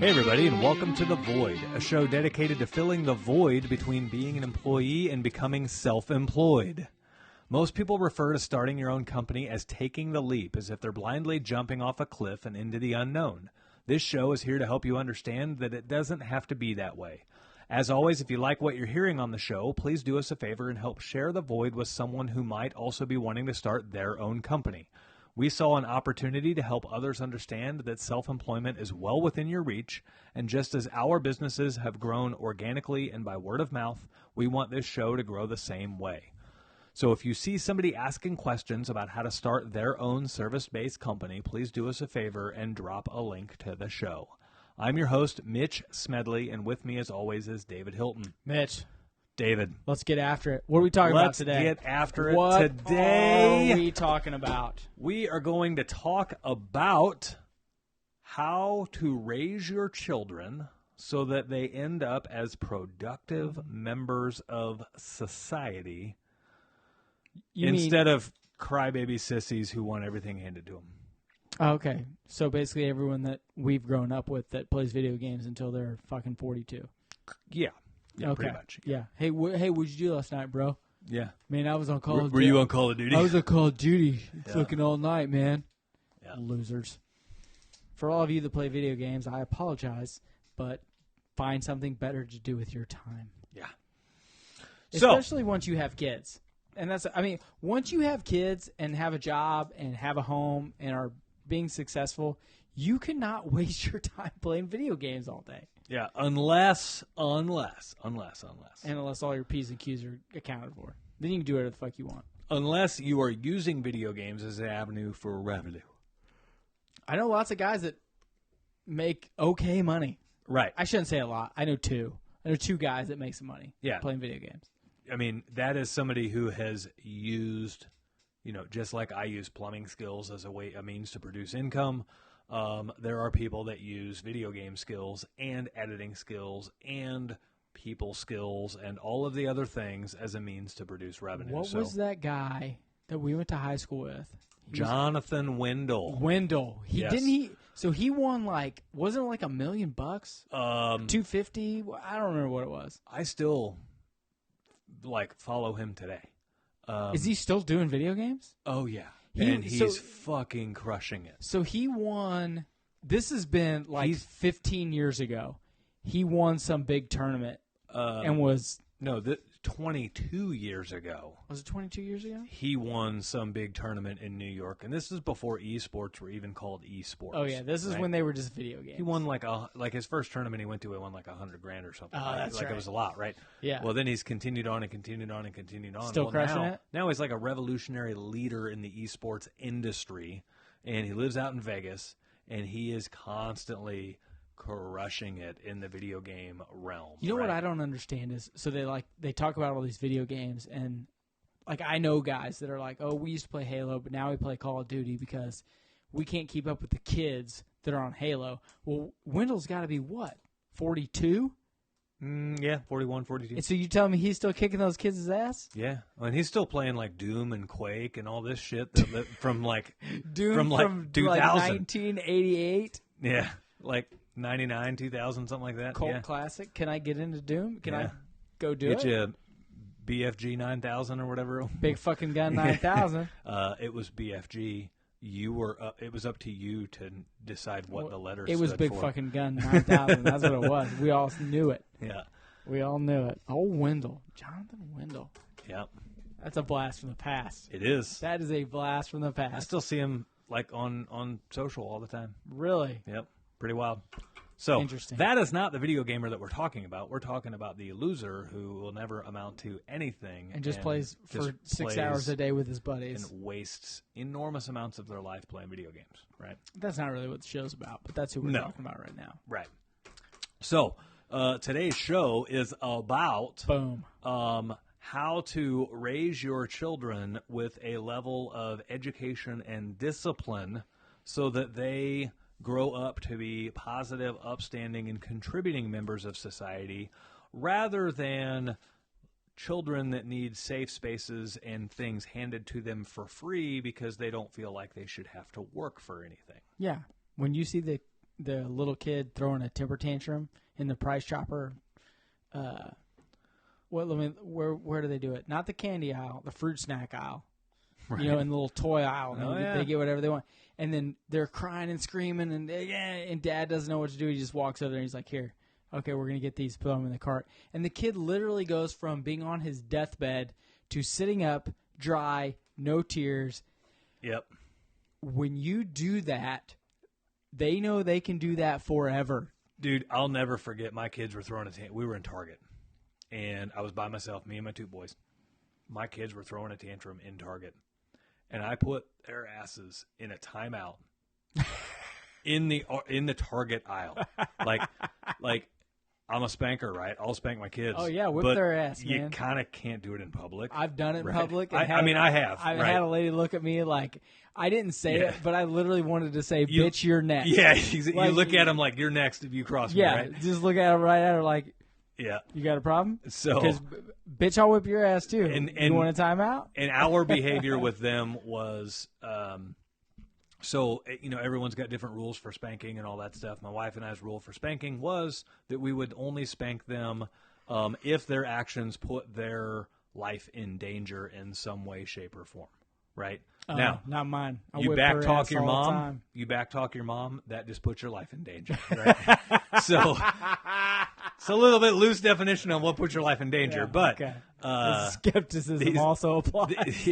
Hey everybody, and welcome to The Void, a show dedicated to filling the void between being an employee and becoming self-employed. Most people refer to starting your own company as taking the leap, as if they're blindly jumping off a cliff and into the unknown. This show is here to help you understand that it doesn't have to be that way. As always, if you like what you're hearing on the show, please do us a favor and help share The Void with someone who might also be wanting to start their own company. We saw an opportunity to help others understand that self-employment is well within your reach, and just as our businesses have grown organically and by word of mouth, we want this show to grow the same way. So if you see somebody asking questions about how to start their own service-based company, please do us a favor and drop a link to the show. I'm your host, Mitch Smedley, and with me as always is David Hilton. Mitch. David. Let's get after it. What are we talking about today? Let's get after it what today. What are we talking about? We are going to talk about how to raise your children so that they end up as productive members of society instead of crybaby sissies who want everything handed to them. Okay. So basically everyone that we've grown up with that plays video games until they're fucking 42. Yeah. Yeah, okay. Pretty much. Yeah. Hey, what'd you do last night, bro? Yeah. Man, I was on Call of Duty. Were you on Call of Duty? I was on Call of Duty fucking all night, man. Yeah. Losers. For all of you that play video games, I apologize, but find something better to do with your time. Yeah. Especially once you have kids. And once you have kids and have a job and have a home and are being successful, you cannot waste your time playing video games all day. Yeah, unless. And unless all your P's and Q's are accounted for. Then you can do whatever the fuck you want. Unless you are using video games as an avenue for revenue. I know lots of guys that make okay money. Right. I shouldn't say a lot. I know two. I know two guys that make some money playing video games. I mean, that is somebody who has used, just like I use plumbing skills as a means to produce income. There are people that use video game skills and editing skills and people skills and all of the other things as a means to produce revenue. What was that guy that we went to high school with? Jonathan Wendell. So he won wasn't it $1 million? $250? I don't remember what it was. I still follow him today. Is he still doing video games? Oh yeah. He's fucking crushing it. So he won. This has been 15 years ago. He won some big tournament and was 22 years ago. Was it 22 years ago? He won some big tournament in New York, and this is before esports were even called esports. Oh yeah, this is when they were just video games. He won his first tournament he went to. He won $100,000 or something. Oh, that's right. It was a lot, right? Yeah. Well, then he's continued on and continued on and continued on. Still crushing it. Now he's like a revolutionary leader in the esports industry, and he lives out in Vegas, and he is constantly crushing it in the video game realm. You know what I don't understand is, so they talk about all these video games, and I know guys that are like, oh, we used to play Halo, but now we play Call of Duty because we can't keep up with the kids that are on Halo. Well, Wendell's got to be what, 42? Yeah, 41, 42. And so you tell me he's still kicking those kids' ass? Yeah, and he's still playing Doom and Quake and all this shit from Doom from 2000, 1988. Yeah, 99, 2000, something like that. Cult classic. Can I get into Doom? Can I go do it? Get you BFG 9000 or whatever. Big fucking gun 9000. It was BFG. It was up to you to decide what the letters stood for. It was Big Fucking Gun 9000. That's what it was. We all knew it. Yeah. We all knew it. Oh, Jonathan Wendell. Yep. That's a blast from the past. It is. That is a blast from the past. I still see him on social all the time. Really? Yep. Pretty wild. So interesting. That is not the video gamer that we're talking about. We're talking about the loser who will never amount to anything and just plays for 6 hours a day with his buddies and wastes enormous amounts of their life playing video games. Right. That's not really what the show's about, but that's who we're talking about right now. Right. So today's show is about how to raise your children with a level of education and discipline so that they grow up to be positive, upstanding, and contributing members of society rather than children that need safe spaces and things handed to them for free because they don't feel like they should have to work for anything. Yeah. When you see the little kid throwing a temper tantrum in the Price Chopper. Where do they do it? Not the candy aisle, the fruit snack aisle. Right. You know, in the little toy aisle. They get whatever they want. And then they're crying and screaming, and Dad doesn't know what to do. He just walks over there and he's like, here, okay, we're going to get these, put them in the cart. And the kid literally goes from being on his deathbed to sitting up, dry, no tears. Yep. When you do that, they know they can do that forever. Dude, I'll never forget my kids were throwing we were in Target, and I was by myself, me and my two boys. My kids were throwing a tantrum in Target, and I put their asses in a timeout in the Target aisle. Like I'm a spanker, right? I'll spank my kids. Oh yeah, whip their ass, man. You kind of can't do it in public. I've done it in right? public. I have. I've had a lady look at me like I didn't say it, but I literally wanted to say, "Bitch, you're next." Yeah, you look at him like you're next if you cross me. Right? Just look at him right at her like, yeah, you got a problem? So, because bitch, I'll whip your ass too. And you want a timeout? And our behavior with them was, so everyone's got different rules for spanking and all that stuff. My wife and I's rule for spanking was that we would only spank them if their actions put their life in danger in some way, shape, or form. Right? Now, not mine. You backtalk your mom. You backtalk your mom. That just puts your life in danger. Right? So it's a little bit loose definition on what puts your life in danger. But skepticism also applies.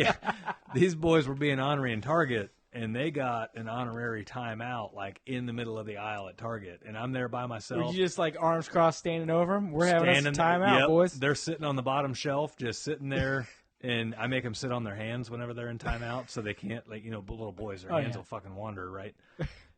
These boys were being ornery in Target, and they got an honorary timeout like in the middle of the aisle at Target, and I'm there by myself. Were you just like arms crossed, standing over them? We're having a timeout, boys. They're sitting on the bottom shelf, just sitting there. And I make them sit on their hands whenever they're in timeout, so they can't, little boys, their hands will fucking wander, right?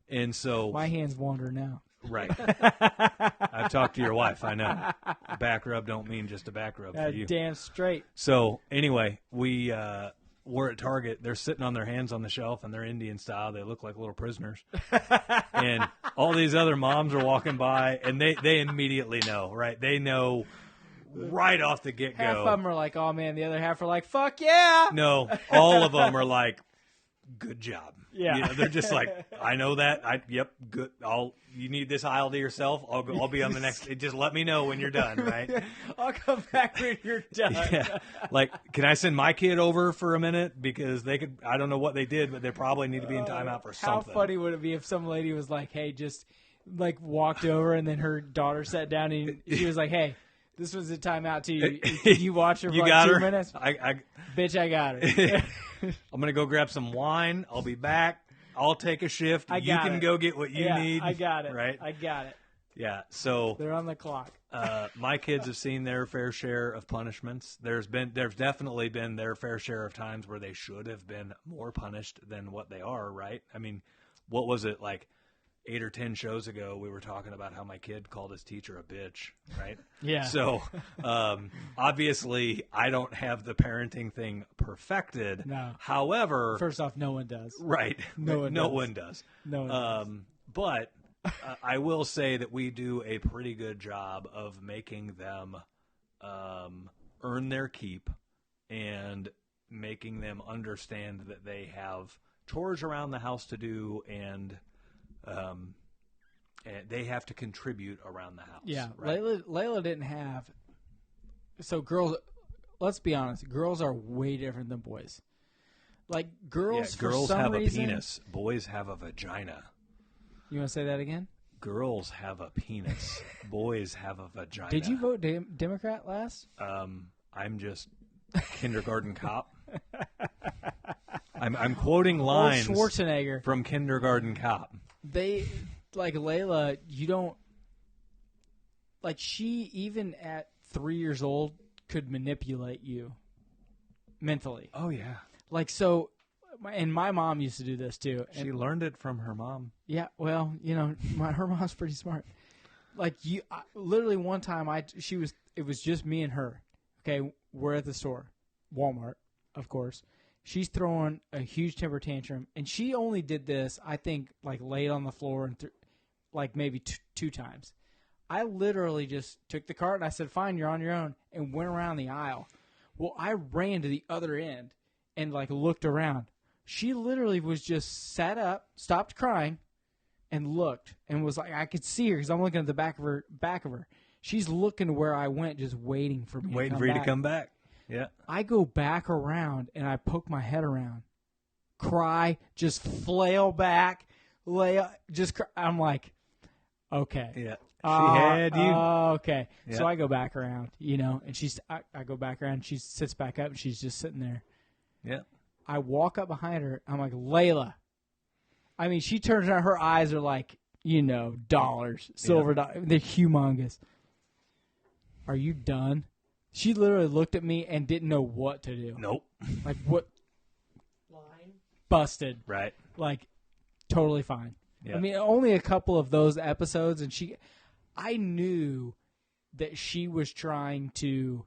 And so my hands wander now. Right. I've talked to your wife, I know. Back rub don't mean just a back rub for you. Damn straight. So anyway, we're at Target. They're sitting on their hands on the shelf, and they're Indian style. They look like little prisoners. And all these other moms are walking by, and they immediately know, right? They know right off the get-go. Half of them are like, oh, man. The other half are like, fuck yeah. No, all of them are like, good job. Yeah. They're just like, I know that. Yep, good. You need this aisle to yourself. I'll be on the next. Just let me know when you're done, right? I'll come back when you're done. Yeah. Like, can I send my kid over for a minute? Because they could, I don't know what they did, but they probably need to be in timeout for something. How funny would it be if some lady was like, hey, just like walked over and then her daughter sat down and she was like, hey, this was a timeout to you. Did you watch her for like 2 minutes? Bitch, I got her. I'm going to go grab some wine. I'll be back. I'll take a shift. You can go get what you need. I got it. Right? I got it. Yeah. So they're on the clock. My kids have seen their fair share of punishments. There's definitely been their fair share of times where they should have been more punished than what they are, right? I mean, what was it like 8 or 10 shows ago, we were talking about how my kid called his teacher a bitch, right? Yeah. So, obviously, I don't have the parenting thing perfected. No. However... First off, no one does. Right. No one does. No one does. But I will say that we do a pretty good job of making them earn their keep and making them understand that they have chores around the house to do and they have to contribute around the house. Yeah, right? Layla didn't have. So girls, let's be honest, girls are way different than boys. Like girls have reason, a penis. Boys have a vagina. You want to say that again? Girls have a penis. Boys have a vagina. Did you vote Democrat last? I'm just kindergarten cop. I'm quoting lines Schwarzenegger from Kindergarten Cop. They like Layla. You don't like she even at 3 years old could manipulate you mentally. Oh yeah. Like so, and my mom used to do this too. She learned it from her mom. Yeah. Well, her mom's pretty smart. Like literally one time it was just me and her. Okay, we're at the store, Walmart, of course. She's throwing a huge temper tantrum, and she only did this, I think, like laid on the floor and like maybe two times. I literally just took the cart and I said, "Fine, you're on your own," and went around the aisle. Well, I ran to the other end and like looked around. She literally was just sat up, stopped crying, and looked and was like, I could see her because I'm looking at the back of her. She's looking where I went, just waiting for me. Waiting for you to come back. Yeah. I go back around and I poke my head around, cry, just flail back, just cry. I'm like, okay. Yeah. She had you. Okay. Yeah. So I go back around, and I go back around. She sits back up and she's just sitting there. Yeah. I walk up behind her. I'm like, Layla. I mean, she turns around. Her eyes are like, dollars, silver dollars. They're humongous. Are you done? She literally looked at me and didn't know what to do. Nope. Like, what? Line? Busted. Right. Like, totally fine. Yeah. I mean, only a couple of those episodes, and I knew that she was trying to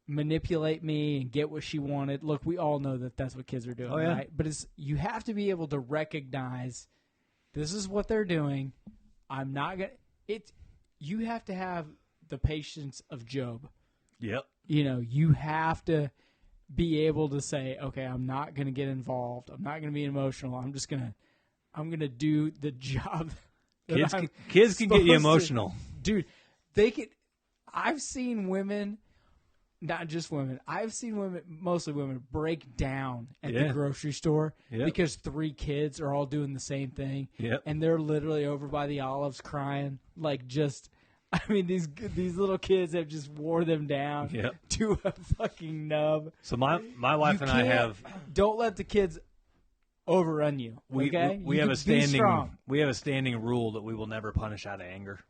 manipulate me and get what she wanted. Look, we all know that that's what kids are doing, right? But you have to be able to recognize this is what they're doing. I'm not going to – you have to have the patience of Job. Yep. You have to be able to say, okay, I'm not going to get involved. I'm not going to be emotional. I'm going to do the job. Kids can get you emotional. Dude, they can – I've seen women – not just women. I've seen women, mostly women, break down at the grocery store because 3 kids are all doing the same thing. Yep. And they're literally over by the olives crying. Like these little kids have just wore them down to a fucking nub. So my wife and I have. Don't let the kids overrun you. Okay? We have a standing rule that we will never punish out of anger.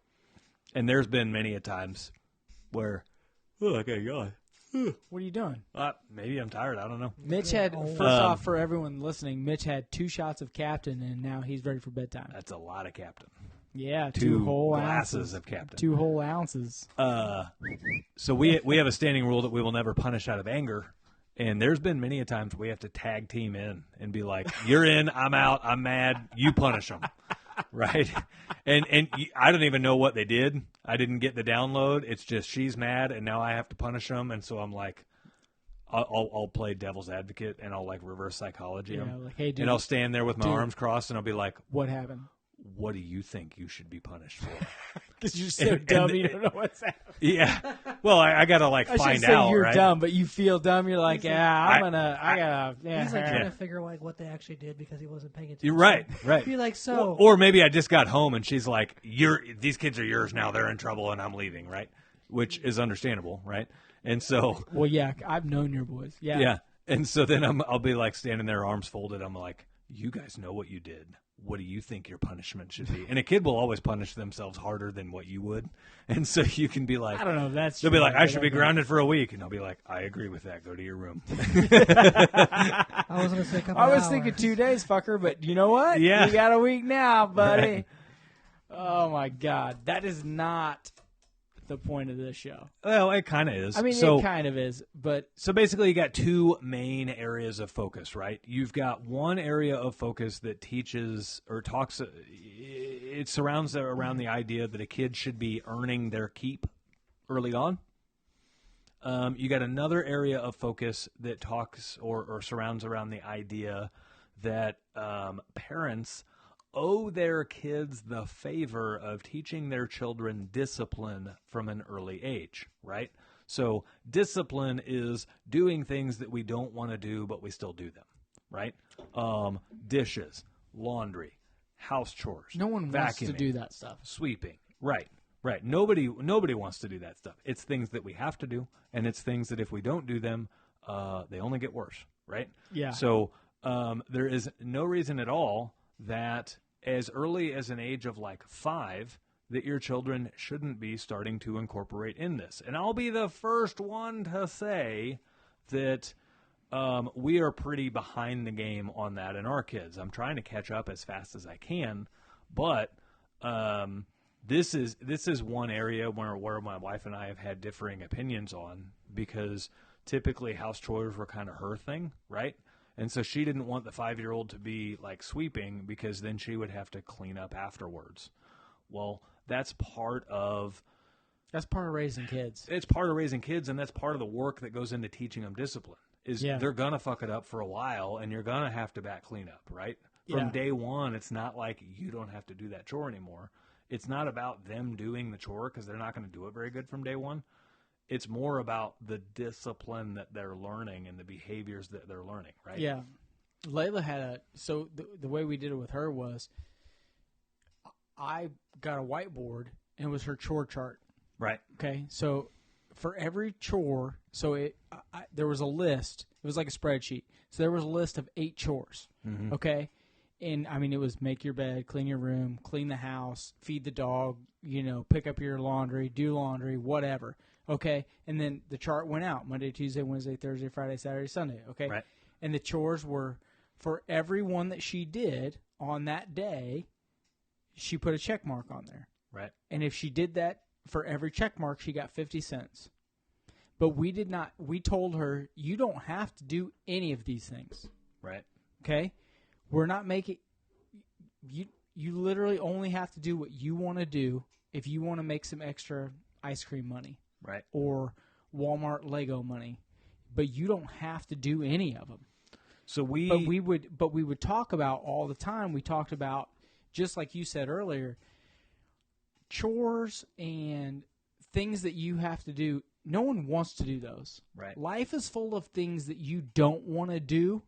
And there's been many a times where, okay, go. What are you doing? Maybe I'm tired. I don't know. Mitch had, first off, for everyone listening, Mitch had 2 shots of Captain, and now he's ready for bedtime. That's a lot of Captain. Yeah, 2 whole glasses ounces of Captain. 2 whole ounces. So we have a standing rule that we will never punish out of anger. And there's been many a times we have to tag team in and be like, you're in, I'm out, I'm mad, you punish them. Right? And I don't even know what they did. I didn't get the download. It's just she's mad, and now I have to punish them. And so I'm like, I'll play devil's advocate, and I'll like reverse psychology them. Like, hey, dude, and I'll stand there with my arms crossed, and I'll be like, what happened? What do you think you should be punished for? Because you're so dumb, you don't know what's happening. Yeah. Well, I got to find out, you're right? dumb, but you feel dumb. You're like, I gotta. Yeah, he's like trying to figure like what they actually did because he wasn't paying attention. You're right. Be like, so. Or maybe I just got home and she's like, these kids are yours now. They're in trouble and I'm leaving, right? Which is understandable, right? And so. Well, yeah, I've known your boys. Yeah. Yeah. And so then I'll be like standing there, arms folded. I'm like, you guys know what you did. What do you think your punishment should be? And a kid will always punish themselves harder than what you would. And so you can be like, I don't know if that's they'll true. be like, I should be grounded for a week. And I'll be like, I agree with that. Go to your room. I was going to say I was thinking 2 days, fucker, but you know what? Yeah. You got a week now, buddy. Right. Oh, my God. That is not the point of this show. Well, it kind of is. I mean, it kind of is, but... So basically you got 2 main areas of focus, right? You've got one area of focus that teaches or talks, it surrounds around the idea that a kid should be earning their keep early on. You got another area of focus that talks or surrounds around the idea that parents owe their kids the favor of teaching their children discipline from an early age, right? So discipline is doing things that we don't want to do, but we still do them, right? Dishes, laundry, house chores. No one wants to do that stuff. Sweeping, right. Nobody wants to do that stuff. It's things that we have to do, and it's things that if we don't do them, they only get worse, right? Yeah. So there is no reason at all that as early as an age of like 5 that your children shouldn't be starting to incorporate in this. And I'll be the first one to say that we are pretty behind the game on that in our kids. I'm trying to catch up as fast as I can, but this is one area where my wife and I have had differing opinions on, because typically house chores were kind of her thing, right? And so she didn't want the 5-year-old to be like sweeping, because then she would have to clean up afterwards. Well, that's part of raising kids. It's part of raising kids, and that's part of the work that goes into teaching them discipline. They're going to fuck it up for a while, and you're going to have to back clean up, right? From Yeah. day one, it's not like you don't have to do that chore anymore. It's not about them doing the chore because they're not going to do it very good from day one. It's more about the discipline that they're learning and the behaviors that they're learning, right? Yeah. Layla had the way we did it with her was I got a whiteboard and it was her chore chart. Right. Okay. So for every chore, there was a list. It was like a spreadsheet. So there was a list of 8 chores. Mm-hmm. Okay. And I mean, it was make your bed, clean your room, clean the house, feed the dog, pick up your laundry, do laundry, whatever. Okay. And then the chart went out Monday, Tuesday, Wednesday, Thursday, Friday, Saturday, Sunday. Okay. Right. And the chores were for every one that she did on that day, she put a check mark on there. Right. And if she did that for every check mark, she got 50 cents. But we did not, we told her, you don't have to do any of these things. Right. Okay? We're not making, you literally only have to do what you want to do if you want to make some extra ice cream money. Right. Or Walmart Lego money. But you don't have to do any of them. So But we would talk about all the time. We talked about, just like you said earlier, chores and things that you have to do. No one wants to do those. Right. Life is full of things that you don't want to do,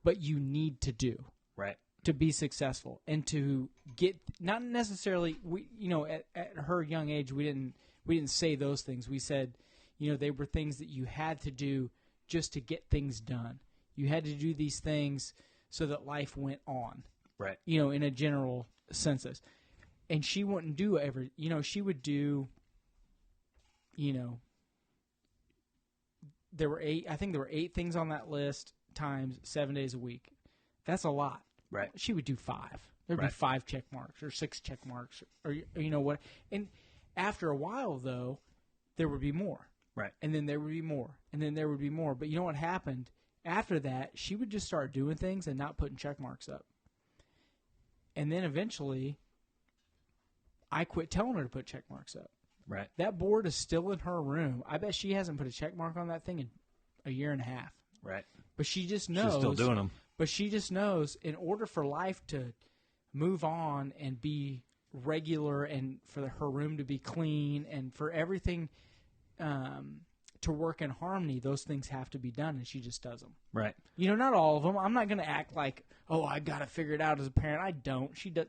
but you need to do. Right. To be successful and to get, not necessarily, at her young age, we didn't say those things. We said, they were things that you had to do just to get things done. You had to do these things so that life went on. Right. In a general census. And she wouldn't do every, she would do, there were 8 things on that list times 7 days a week. That's a lot. Right. She would do 5. There'd be 5 check marks or 6 check marks or what. And after a while, though, there would be more. Right. And then there would be more. And then there would be more. But you know what happened? After that, she would just start doing things and not putting check marks up. And then eventually, I quit telling her to put check marks up. Right. That board is still in her room. I bet she hasn't put a check mark on that thing in a year and a half. Right. But she just knows. She's still doing them. But she just knows in order for life to move on and be regular and for her room to be clean and for everything to work in harmony, those things have to be done, and she just does them. Right. Not all of them. I'm not going to act like, oh, I got to figure it out as a parent. I don't. She does,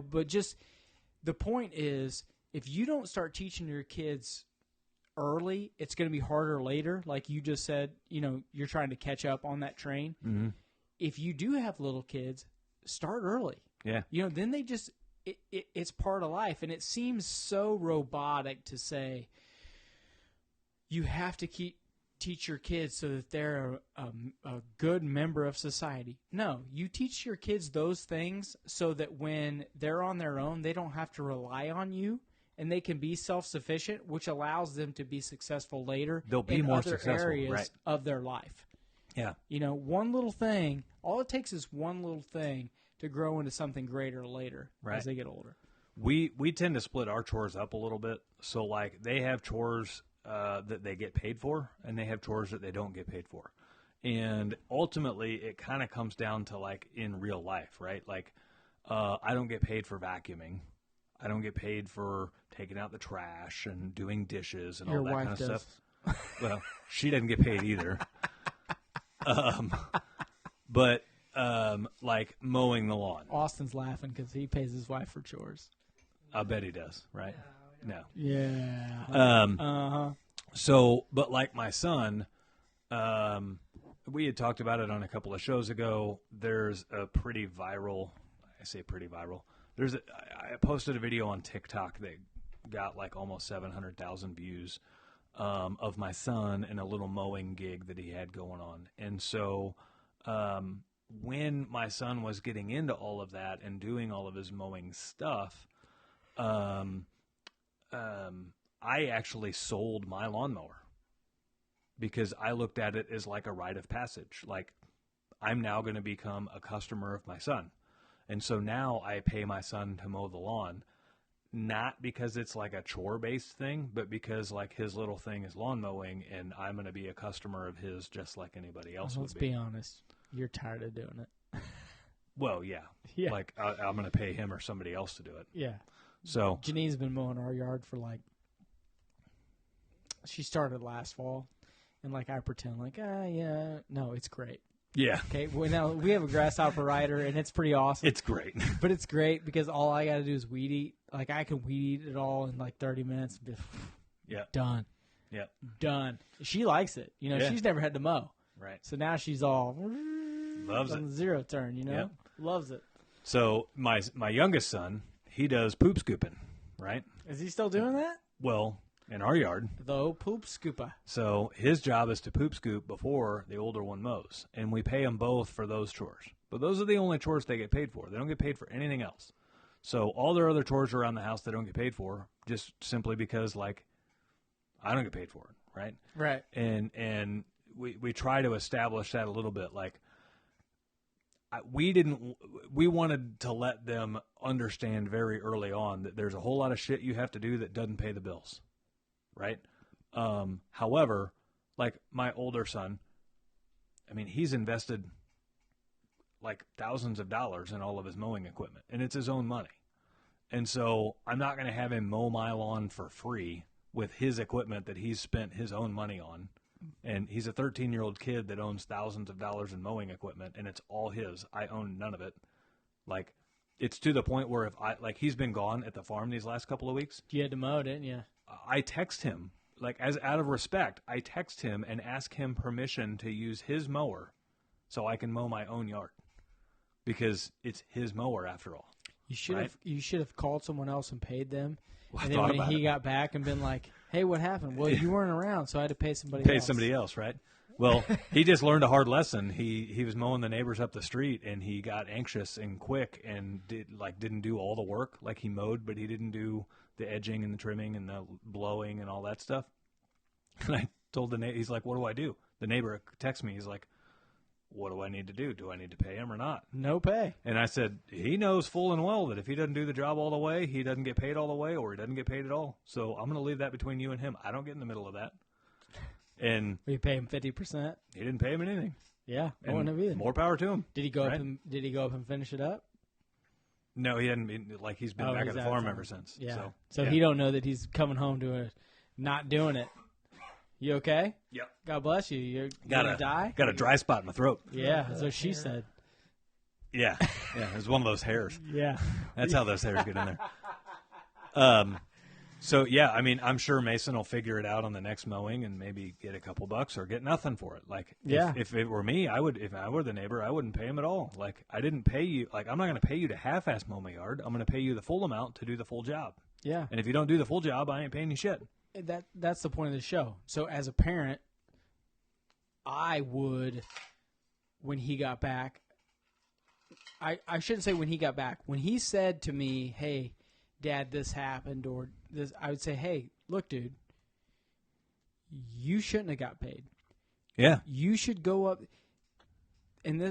but just the point is, if you don't start teaching your kids early, it's going to be harder later. Like you just said, you're trying to catch up on that train. Mm-hmm. If you do have little kids, start early. Yeah. Then they just, it's part of life. And it seems so robotic to say, you have to teach your kids so that they're a good member of society. No, you teach your kids those things so that when they're on their own, they don't have to rely on you, and they can be self-sufficient, which allows them to be successful later. They'll be in more other successful, areas right. of their life. Yeah. One little thing, all it takes is one little thing to grow into something greater later Right. as they get older. We tend to split our chores up a little bit. So, like, they have chores that they get paid for, and they have chores that they don't get paid for. And ultimately, it kind of comes down to, like, in real life, right? Like, I don't get paid for vacuuming. I don't get paid for taking out the trash and doing dishes and Your all that wife kind of does. stuff. Well, she doesn't get paid either. But like mowing the lawn. Austin's laughing because he pays his wife for chores. I bet he does, right? No. Yeah. So, but like my son, we had talked about it on a couple of shows ago. There's a pretty viral, I say pretty viral. I posted a video on TikTok that got like almost 700,000 views of my son and a little mowing gig that he had going on. And so when my son was getting into all of that and doing all of his mowing stuff, I actually sold my lawnmower because I looked at it as like a rite of passage. Like, I'm now going to become a customer of my son. And so now I pay my son to mow the lawn, not because it's like a chore-based thing, but because like his little thing is lawn mowing, and I'm going to be a customer of his just like anybody else Let's would be. be honest. You're tired of doing it. Well, yeah. Yeah. Like I'm going to pay him or somebody else to do it. Yeah. So Janine's been mowing our yard for she started last fall, and I pretend yeah, no, it's great. yeah, Okay, well, now we have a grasshopper rider, and it's pretty awesome. it's great. But it's great because all I got to do is weed eat. I can weed eat it all in 30 minutes. Yeah, Done. yeah, Done. She likes it. Yeah. She's never had to mow. right. So now she's all Loves on it. the zero turn, Yep. Loves it. So my youngest son, he does poop scooping, right? Is he still doing that? Well, in our yard. The poop scooper. So his job is to poop scoop before the older one mows, and we pay them both for those chores. But those are the only chores they get paid for. They don't get paid for anything else. So all their other chores around the house they don't get paid for, just simply because I don't get paid for it, right? Right. And we try to establish that a little bit. We wanted to let them understand very early on that there's a whole lot of shit you have to do that doesn't pay the bills, right? However, my older son, he's invested thousands of dollars in all of his mowing equipment, and it's his own money. And so I'm not going to have him mow my lawn for free with his equipment that he's spent his own money on. And he's a 13-year-old kid that owns thousands of dollars in mowing equipment, and it's all his. I own none of it. It's to the point where if he's been gone at the farm these last couple of weeks. You had to mow, didn't you? I text him, as out of respect, I text him and ask him permission to use his mower so I can mow my own yard. Because it's his mower after all. You should have called someone else and paid them. Well, and then when he got back and been like, "Hey, what happened?" Well, you weren't around, so I had to pay somebody else. Right? Well, he just learned a hard lesson. He was mowing the neighbors up the street, and he got anxious and quick and didn't do all the work. He mowed, but he didn't do the edging and the trimming and the blowing and all that stuff. And I told the neighbor, he's like, "What do I do?" The neighbor texts me. He's like, "What do I need to do? Do I need to pay him or not?" No pay. And I said, he knows full and well that if he doesn't do the job all the way, he doesn't get paid all the way, or he doesn't get paid at all. So I'm going to leave that between you and him. I don't get in the middle of that. And we pay him 50%. He didn't pay him anything. Yeah, I And wouldn't have either. More power to him. Did he go up and finish it up? No, he hadn't been. He's been back at the farm ever since. Yeah. So he don't know that he's coming home to not doing it. You okay? Yep. God bless you. You're gonna die? Got a dry spot in my throat. Yeah, that's what she said. Yeah. Yeah, it was one of those hairs. Yeah. That's how those hairs get in there. So, yeah, I'm sure Mason will figure it out on the next mowing and maybe get a couple bucks or get nothing for it. If it were me, if I were the neighbor, I wouldn't pay him at all. I didn't pay you. I'm not going to pay you to half-ass mow my yard. I'm going to pay you the full amount to do the full job. Yeah. And if you don't do the full job, I ain't paying you shit. That's the point of the show. So as a parent, I would, when he got back, I shouldn't say when he got back. When he said to me, "Hey, Dad, this happened," or this, I would say, "Hey, look, dude, you shouldn't have got paid. Yeah. You should go up." And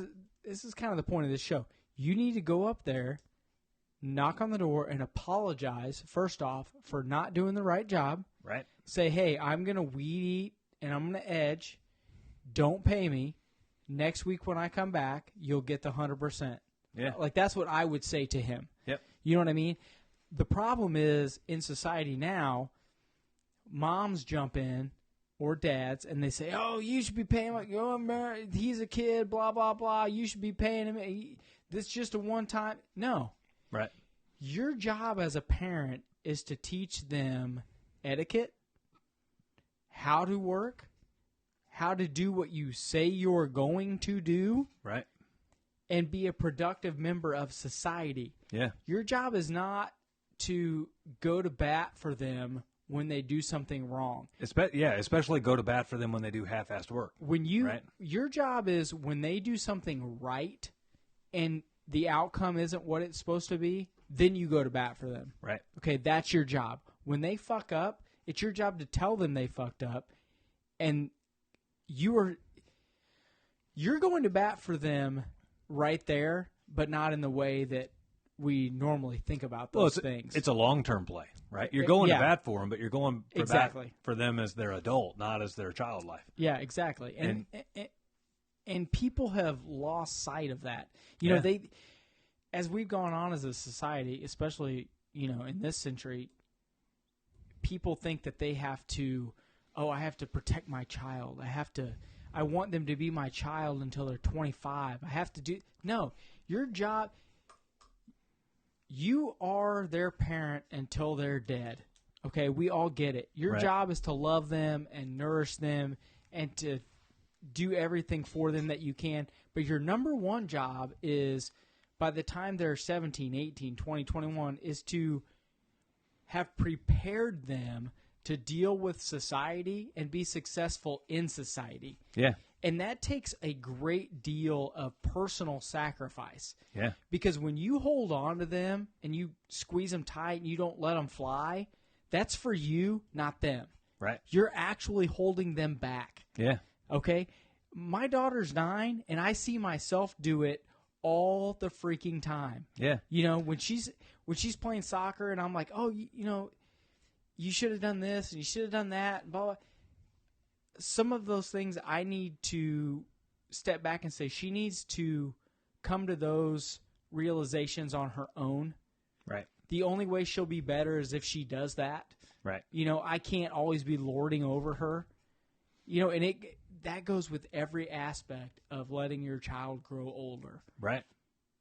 this is kind of the point of this show. You need to go up there, knock on the door, and apologize, first off, for not doing the right job. Right. Say, "Hey, I'm going to weed eat and I'm going to edge. Don't pay me. Next week when I come back, you'll get the 100%. Yeah. That's what I would say to him. Yep. You know what I mean? The problem is in society now, moms jump in or dads and they say, "Oh, you should be paying he's a kid, blah, blah, blah. You should be paying him. This is just a one-time." No. Right. Your job as a parent is to teach them etiquette, how to work, how to do what you say you're going to do. Right. And be a productive member of society. Yeah. Your job is not to go to bat for them when they do something wrong. Especially go to bat for them when they do half-assed work. Your job is when they do something right and the outcome isn't what it's supposed to be, then you go to bat for them. Right. Okay, that's your job. When they fuck up, it's your job to tell them they fucked up, and you're going to bat for them right there, but not in the way that we normally think about those things. It's a long-term play, right? You're going to bat for them, but you're going for bat for them as their adult, not as their child life. Yeah, exactly. And people have lost sight of that. as we've gone on as a society, especially, in this century, people think that they have to, I have to protect my child. I want them to be my child until they're 25. I have to do, no, your job, you are their parent until they're dead. Okay, we all get it. Your job is to love them and nourish them and to do everything for them that you can. But your number one job is, by the time they're 17, 18, 20, 21, is to have prepared them to deal with society and be successful in society. Yeah. And that takes a great deal of personal sacrifice. Yeah. Because when you hold on to them and you squeeze them tight and you don't let them fly, that's for you, not them. Right. You're actually holding them back. Yeah. Okay? My daughter's 9, and I see myself do it all the freaking time. Yeah. When she's playing soccer and I'm like, oh, you should have done this and you should have done that, blah, blah. Some of those things I need to step back and say she needs to come to those realizations on her own. Right. The only way she'll be better is if she does that. Right. I can't always be lording over her. And that goes with every aspect of letting your child grow older. Right.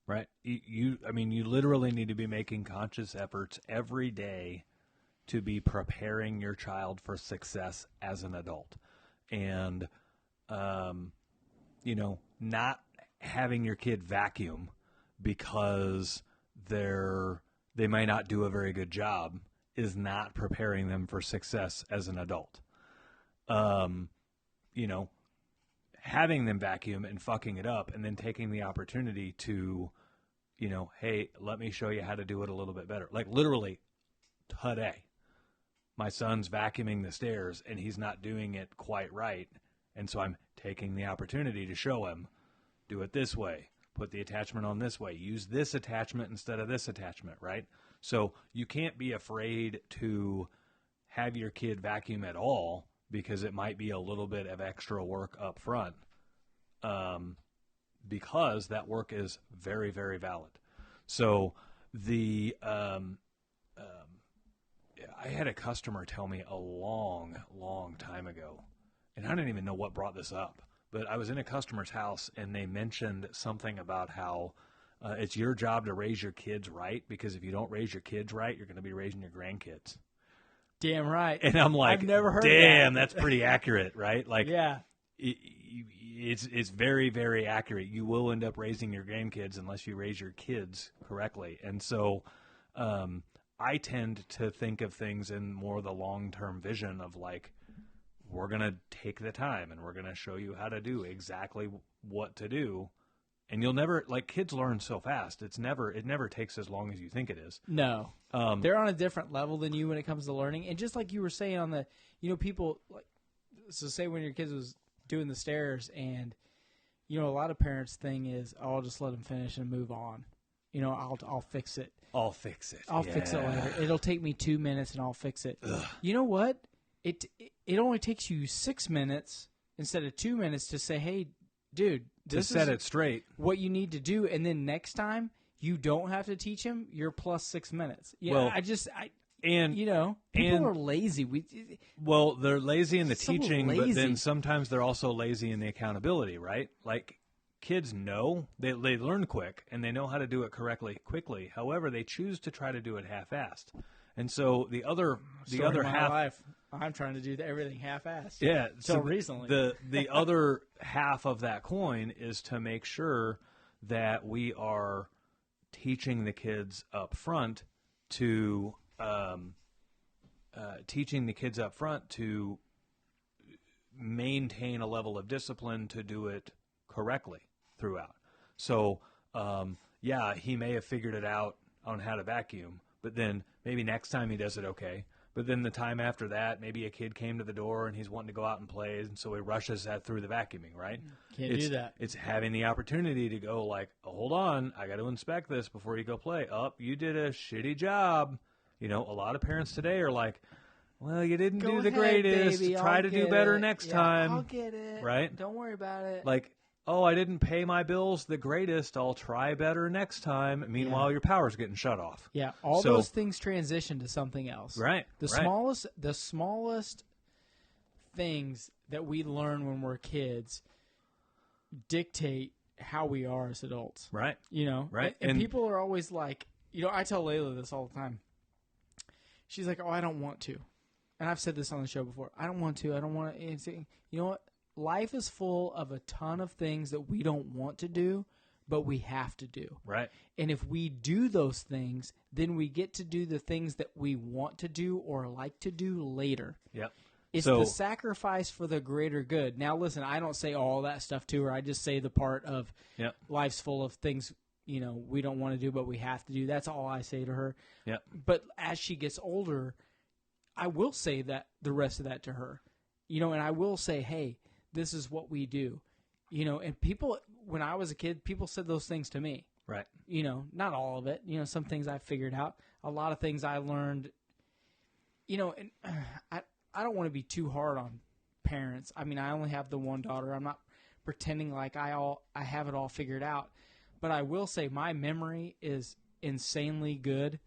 Right. You literally need to be making conscious efforts every day to be preparing your child for success as an adult. And, not having your kid vacuum because they might not do a very good job is not preparing them for success as an adult. Having them vacuum and fucking it up and then taking the opportunity to, hey, let me show you how to do it a little bit better. Like literally today, my son's vacuuming the stairs and he's not doing it quite right. And so I'm taking the opportunity to show him, do it this way, put the attachment on this way, use this attachment instead of this attachment, right? So you can't be afraid to have your kid vacuum at all because it might be a little bit of extra work up front, because that work is very, very valid. So I had a customer tell me a long, long time ago, and I didn't even know what brought this up, but I was in a customer's house and they mentioned something about how it's your job to raise your kids right, because if you don't raise your kids right, you're going to be raising your grandkids. Damn right. And I'm like, I've never heard damn, that. that's pretty accurate, right? Like, yeah. It's very, very accurate. You will end up raising your grandkids unless you raise your kids correctly. And so I tend to think of things in more the long-term vision of like, we're going to take the time and we're going to show you how to do exactly what to do. And you'll never, like, kids learn so fast. It never takes as long as you think it is. No. They're on a different level than you when it comes to learning. And just like you were saying on the, people, like, so say when your kids was doing the stairs and, a lot of parents' thing is, I'll just let them finish and move on. I'll fix it. I'll fix it. I'll fix it later. It'll take me 2 minutes and I'll fix it. Ugh. You know what? It only takes you 6 minutes instead of 2 minutes to say, hey, dude, this to set it straight. What you need to do, and then next time you don't have to teach him. You're plus 6 minutes. Yeah, well, people are lazy. They're lazy in the teaching, lazy. But then sometimes they're also lazy in the accountability, right? Like kids know they learn quick and they know how to do it correctly quickly. However, they choose to try to do it half-assed, and so the other half. Life. I'm trying to do everything half-assed. Yeah. So recently. The other half of that coin is to make sure that we are teaching the kids up front to maintain a level of discipline to do it correctly throughout. So, he may have figured it out on how to vacuum, but then maybe next time he does it okay. But then the time after that, maybe a kid came to the door and he's wanting to go out and play, and so he rushes that through the vacuuming, right? Can't do that. It's having the opportunity to go like, oh, hold on, I got to inspect this before you go play. Oh, you did a shitty job. A lot of parents today are like, well, you didn't do the greatest. Baby, Try to do better next time. I'll get it. Right? Don't worry about it. Like, oh, I didn't pay my bills the greatest. I'll try better next time. Meanwhile, your power's getting shut off. Yeah, all So- those things transition to something else. Right. The smallest things that we learn when we're kids dictate how we are as adults. Right. You know? Right. And people are always like, I tell Layla this all the time. She's like, oh, I don't want to. And I've said this on the show before. I don't want to. I don't want to. You know what? Life is full of a ton of things that we don't want to do, but we have to do. Right. And if we do those things, then we get to do the things that we want to do or like to do later. Yep. It's the sacrifice for the greater good. Now, listen, I don't say all that stuff to her. I just say the part of life's full of things, we don't want to do, but we have to do. That's all I say to her. Yep. But as she gets older, I will say that the rest of that to her, and I will say, hey, this is what we do, and people, when I was a kid, people said those things to me. Right. Not all of it. Some things I figured out. A lot of things I learned, and I don't want to be too hard on parents. I mean, I only have the one daughter. I'm not pretending like I have it all figured out. But I will say my memory is insanely good.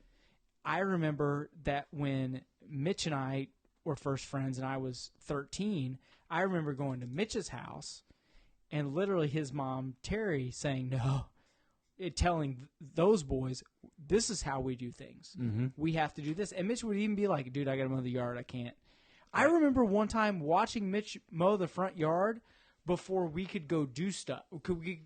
I remember that when Mitch and I were first friends and I was 13, I remember going to Mitch's house and literally his mom, Terry, saying, no, telling those boys, this is how we do things. Mm-hmm. We have to do this. And Mitch would even be like, dude, I got to mow the yard. I can't. I remember one time watching Mitch mow the front yard before we could go do stuff.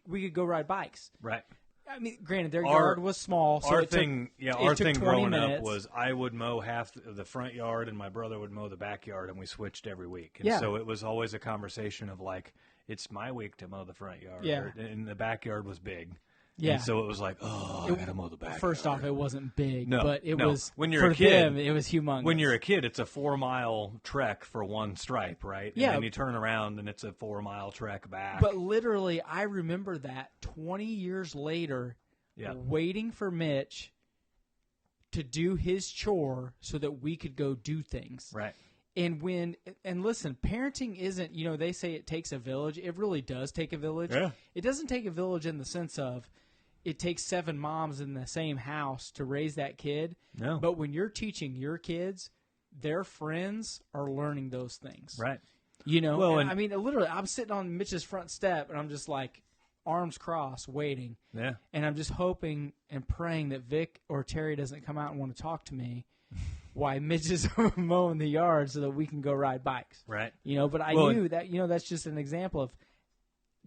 We could go ride bikes. Right. I mean, granted, their yard was small. So our it thing took 20 growing minutes. up was I would mow half of the front yard and my brother would mow the backyard, and we switched every week. And so it was always a conversation of like, it's my week to mow the front yard. Yeah. And the backyard was big. Yeah. And so it was like, I got to mow the backyard. First off, it wasn't big, No, but it no. was, When you're for a kid, them, it was humongous. When you're a kid, it's a 4-mile trek for one stripe, right? And Yeah. then you turn around and it's a 4-mile trek back. But literally, I remember that 20 years later, waiting for Mitch to do his chore so that we could go do things. Right. And listen, parenting isn't, they say it takes a village. It really does take a village. Yeah. It doesn't take a village in the sense of it takes 7 moms in the same house to raise that kid. No. But when you're teaching your kids, their friends are learning those things. Right. Well, I mean, literally, I'm sitting on Mitch's front step, and I'm just like, arms crossed, waiting. Yeah. And I'm just hoping and praying that Vic or Terry doesn't come out and want to talk to me while Mitch is mowing the yard so that we can go ride bikes. Right. But I knew that, that's just an example of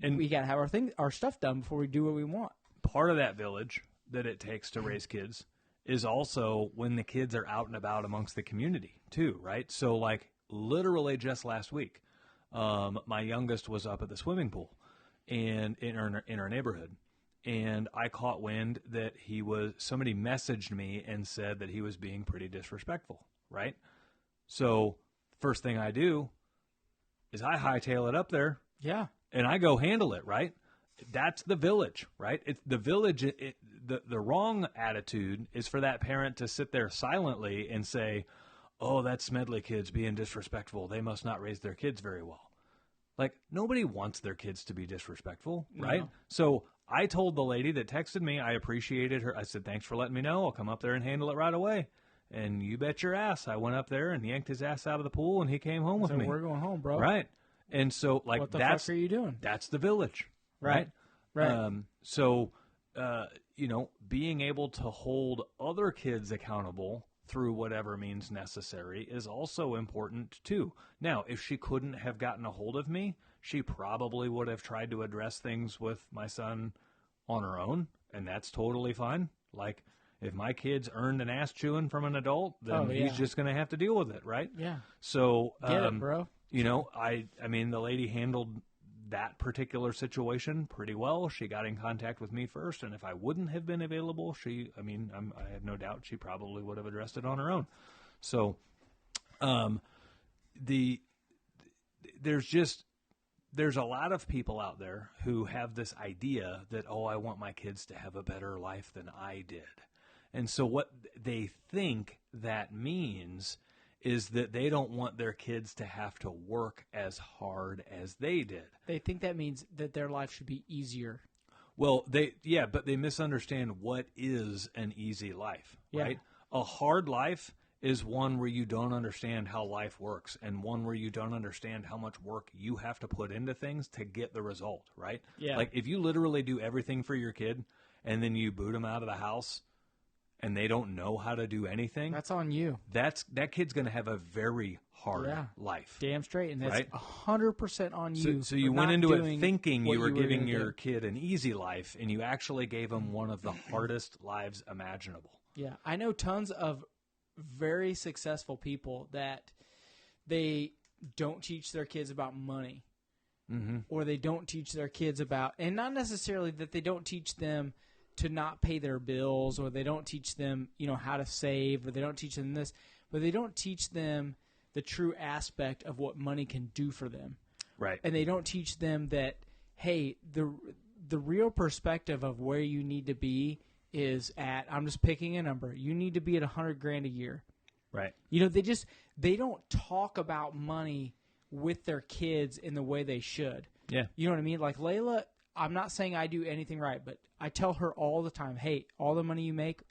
we got to have our stuff done before we do what we want. Part of that village that it takes to raise kids is also when the kids are out and about amongst the community too, right? So like literally just last week, my youngest was up at the swimming pool and in our neighborhood, and I caught wind that somebody messaged me and said that he was being pretty disrespectful, right? So first thing I do is I hightail it up there. Yeah. And I go handle it, right? That's the village, right? It's the village. The wrong attitude is for that parent to sit there silently and say, oh, that Smedley kid's being disrespectful. They must not raise their kids very well. Like, nobody wants their kids to be disrespectful, right? No. So I told the lady that texted me, I appreciated her. I said, thanks for letting me know. I'll come up there and handle it right away. And you bet your ass, I went up there and yanked his ass out of the pool, and he came home with me. We're going home, bro. Right. And so, like, what the fuck are you doing? That's the village. Right. So, being able to hold other kids accountable through whatever means necessary is also important too. Now, if she couldn't have gotten a hold of me, she probably would have tried to address things with my son on her own, and that's totally fine. Like, if my kid's earned an ass chewing from an adult, then he's just going to have to deal with it, right? Yeah. So, get it, bro. I mean, the lady handled that particular situation pretty well. She got in contact with me first, and if I wouldn't have been available, I have no doubt she probably would have addressed it on her own. So, there's a lot of people out there who have this idea that, I want my kids to have a better life than I did. And so what they think that means is that they don't want their kids to have to work as hard as they did. They think that means that their life should be easier. Well, but they misunderstand what is an easy life, Yeah. right? A hard life is one where you don't understand how life works, and one where you don't understand how much work you have to put into things to get the result, right? Yeah. Like if you literally do everything for your kid and then you boot them out of the house and they don't know how to do anything, That's on you. that kid's going to have a very hard Yeah. life. Damn straight. And that's Right. 100% on you. So you for went not into it doing thinking what you were giving gonna your do. kid an easy life, and you actually gave him one of the hardest lives imaginable. Yeah. I know tons of very successful people that they don't teach their kids about money. Mm-hmm. Or they don't teach their kids about, and not necessarily that they don't teach them to not pay their bills, or they don't teach them, how to save, or they don't teach them this, but they don't teach them the true aspect of what money can do for them. Right. And they don't teach them that, hey, the real perspective of where you need to be is at, I'm just picking a number, you need to be at $100,000 a year. Right. They don't talk about money with their kids in the way they should. Yeah. You know what I mean? Like Layla, I'm not saying I do anything right, but I tell her all the time, hey, all the money you make,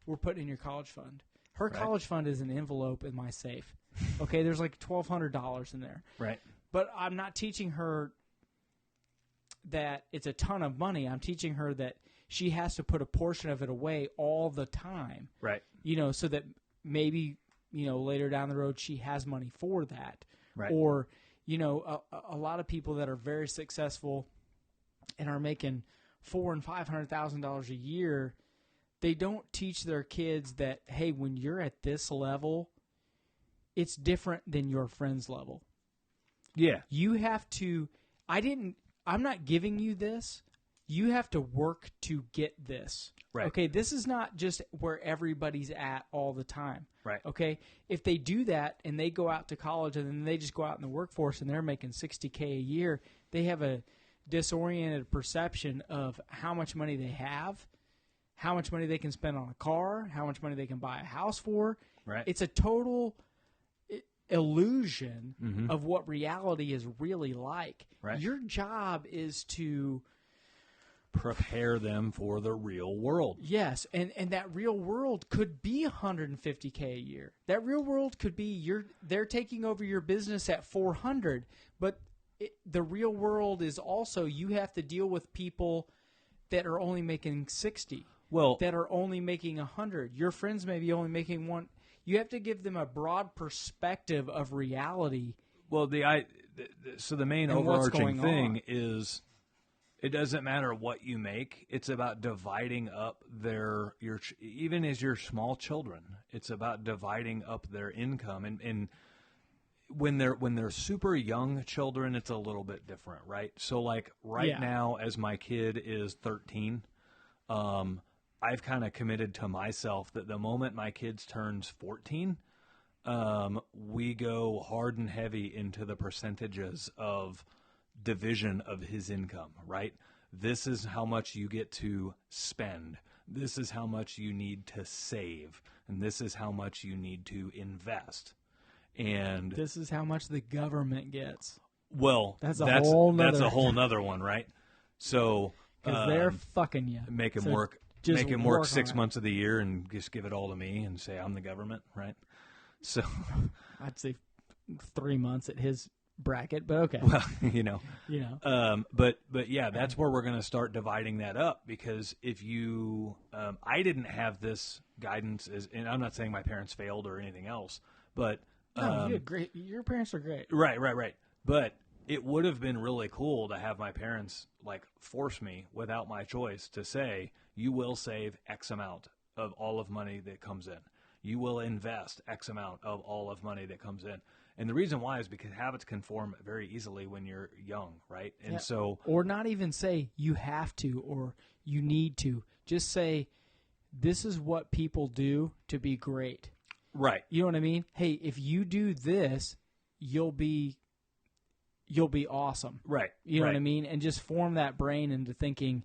we're putting in your college fund. Her Right. college fund is an envelope in my safe. Okay, there's like $1,200 in there. Right. But I'm not teaching her that it's a ton of money. I'm teaching her that she has to put a portion of it away all the time. Right. So that maybe, later down the road she has money for that. Right. Or, a lot of people that are very successful and are making $400,000 and $500,000 a year, they don't teach their kids that, hey, when you're at this level, it's different than your friend's level. Yeah. You have to, I'm not giving you this. You have to work to get this. Right. Okay, this is not just where everybody's at all the time. Right. Okay, if they do that and they go out to college and then they just go out in the workforce and they're making $60K a year, they have a disoriented perception of how much money they have, how much money they can spend on a car, how much money they can buy a house for. Right. It's a total illusion Mm-hmm. of what reality is really like. Right. Your job is to Prepare them for the real world. yes, and that real world could be $150K a year. That real world could be they're taking over your business at $400, but the real world is also you have to deal with people that are only making $60. Well, That are only making $100. Your friends may be only making $1. You have to give them a broad perspective of reality. well, so the main And what's overarching going thing on. is it doesn't matter what you make. It's about dividing up even as your small children. It's about dividing up their income, and when they're super young children, it's a little bit different, right? So like Yeah. now, as my kid is 13, I've kind of committed to myself that the moment my kid turns 14, we go hard and heavy into the percentages of division of his income, right? This is how much you get to spend. This is how much you need to save. And this is how much you need to invest. And This is how much the government gets. well, That's a whole that's nother- a whole nother one, right? So Because they're fucking you. make him So work just make him work work on 6 it. months of the year and just give it all to me and say I'm the government, right? So I'd say 3 months at his bracket, but okay. well, but yeah, that's where we're going to start dividing that up, because if you I didn't have this guidance and I'm not saying my parents failed or anything else, but No, you had great. Your parents are great. right. But it would have been really cool to have my parents force me without my choice to say, you will save X amount of all of money that comes in. You will invest X amount of all of money that comes in. And the reason why is because habits can form very easily when you're young, right? And Yeah. so, Or not even say you have to or you need to. Just say, this is what people do to be great. right, You know what I mean? Hey, if you do this, you'll be awesome. right. You know right. what I mean? And just form that brain into thinking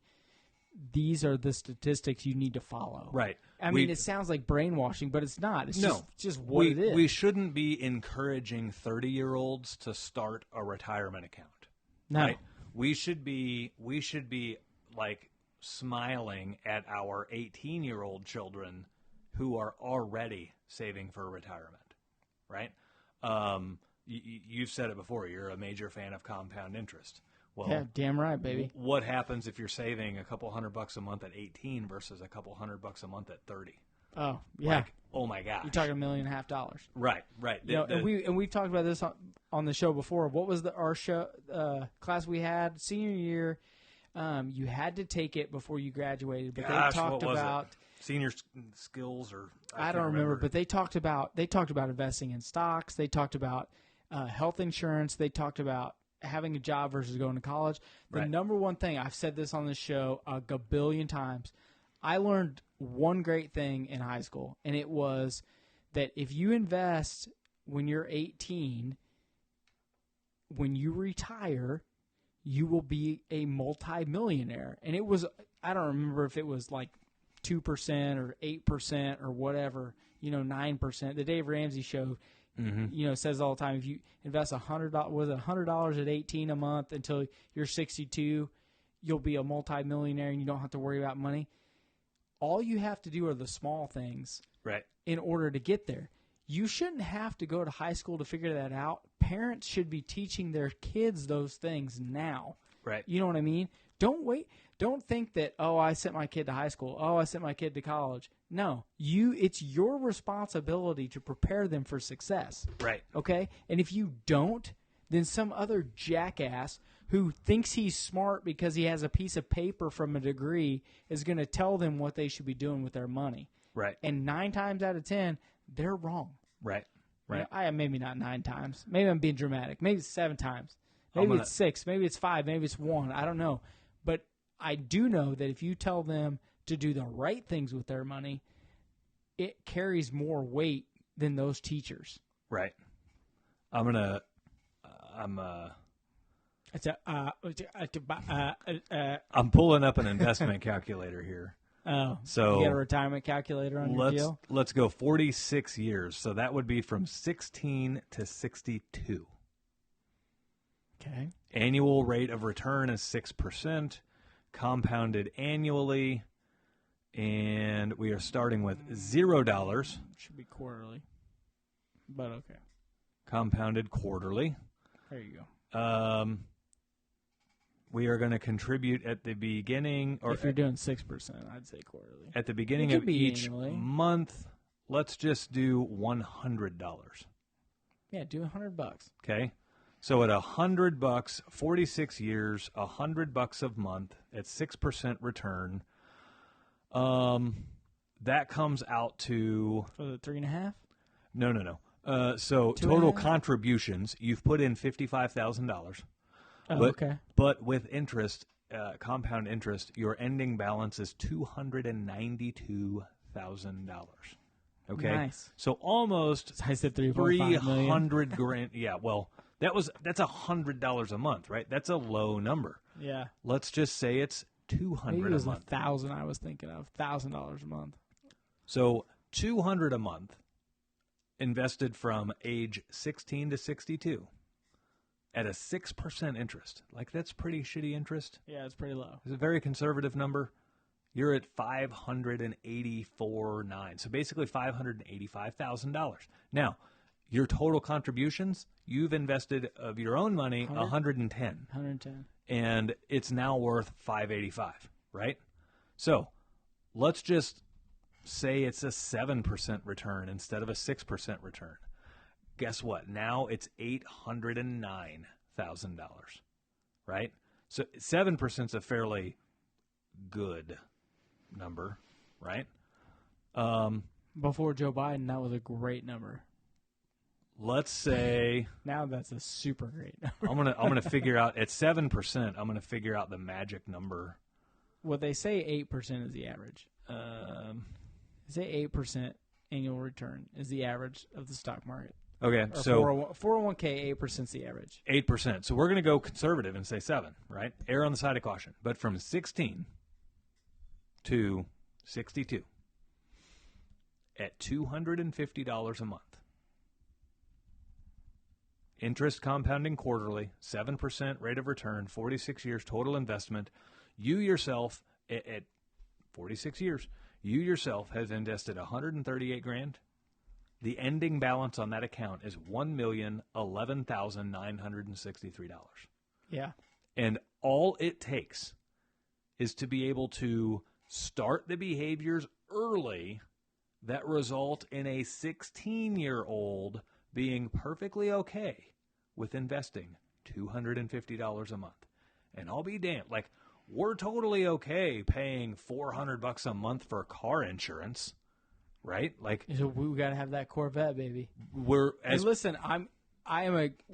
these are the statistics you need to follow. Right. I mean, it sounds like brainwashing, but it's not. It's No. just what it is. We shouldn't be encouraging 30-year-olds to start a retirement account. No. Right? We should be like smiling at our 18-year-old children who are already saving for retirement, right? You've said it before. You're a major fan of compound interest. Well, yeah, damn right, baby. What happens if you're saving a couple $100 a month at 18 versus a couple $100 a month at 30? Oh, yeah. Like, oh my gosh. You're talking $1.5 million. Right. You know, and we've talked about this on the show before. What was our show class we had senior year? You had to take it before you graduated, but Gosh, they talked what was about it? Senior skills, or I don't remember, but they talked about investing in stocks. They talked about health insurance. They talked about having a job versus going to college. The number one thing, I've said this on the show a gabillion times, I learned one great thing in high school, and it was that if you invest when you're 18, when you retire, you will be a multimillionaire. And it was, I don't remember if it was like 2% or 8% or whatever, 9%. The Dave Ramsey show, says all the time, if you invest $100 at 18 a month until you're 62, you'll be a multimillionaire and you don't have to worry about money. All you have to do are the small things in order to get there. You shouldn't have to go to high school to figure that out. Parents should be teaching their kids those things now. Right. You know what I mean? Don't wait. Don't think that, I sent my kid to high school. I sent my kid to college. No, it's your responsibility to prepare them for success. Right. Okay? And if you don't, then some other jackass who thinks he's smart because he has a piece of paper from a degree is going to tell them what they should be doing with their money. Right. And 9 times out of 10, they're wrong. Right. Right. Maybe not 9 times. Maybe I'm being dramatic. Maybe it's 7 times. Maybe it's 6. Maybe it's 5. Maybe it's 1. I don't know. But I do know that if you tell them to do the right things with their money, it carries more weight than those teachers. Right. I'm pulling up an investment calculator here. Oh, so you got a retirement calculator on your deal? Let's go 46 years. So that would be from 16 to 62. Okay. Annual rate of return is 6%, compounded annually, and we are starting with $0. Should be quarterly, but okay. Compounded quarterly. There you go. We are going to contribute at the beginning, or if you're doing 6%, I'd say quarterly. At the beginning of each month, let's just do $100. Yeah, do $100. Okay, so at $100, 46 years, $100 a month at 6% return. That comes out to for the 3.5. No. So total contributions, you've put in $55,000. Oh, okay. But with interest, compound interest, your ending balance is $292,000. Okay. Nice. So almost I said 300 grand. Yeah. Well, that's $100 a month, right? That's a low number. Yeah. Let's just say it's $200 Maybe it was a month. $1,000 I was thinking of. $1,000 a month. So $200 a month invested from age 16 to 62. At a 6% interest. Like, that's pretty shitty interest. Yeah, it's pretty low. It's a very conservative number. You're at $584,900. So basically $585,000. Now, your total contributions, you've invested of your own money 110. 110. And it's now worth $585, right? So let's just say it's a 7% return instead of a 6% return. Guess what? Now it's $809,000, right? So 7% is a fairly good number, right? Before Joe Biden, that was a great number. Let's say now that's a super great number. I'm gonna figure out at 7%. I'm gonna figure out the magic number. Well, they say 8% is the average. They say 8% annual return is the average of the stock market. Okay, or so 401k, 8% is the average. 8%. So we're going to go conservative and say 7, right? Err on the side of caution. But from 16 to 62 at $250 a month. Interest compounding quarterly, 7% rate of return, 46 years total investment. You yourself, at 46 years, you yourself have invested $138,000. The ending balance on that account is $1,011,963. Yeah. And all it takes is to be able to start the behaviors early that result in a 16-year-old being perfectly okay with investing $250 a month. And I'll be damned. Like, we're totally okay paying $400 a month for car insurance, right? Like, So we got to have that Corvette, baby. we're And as listen,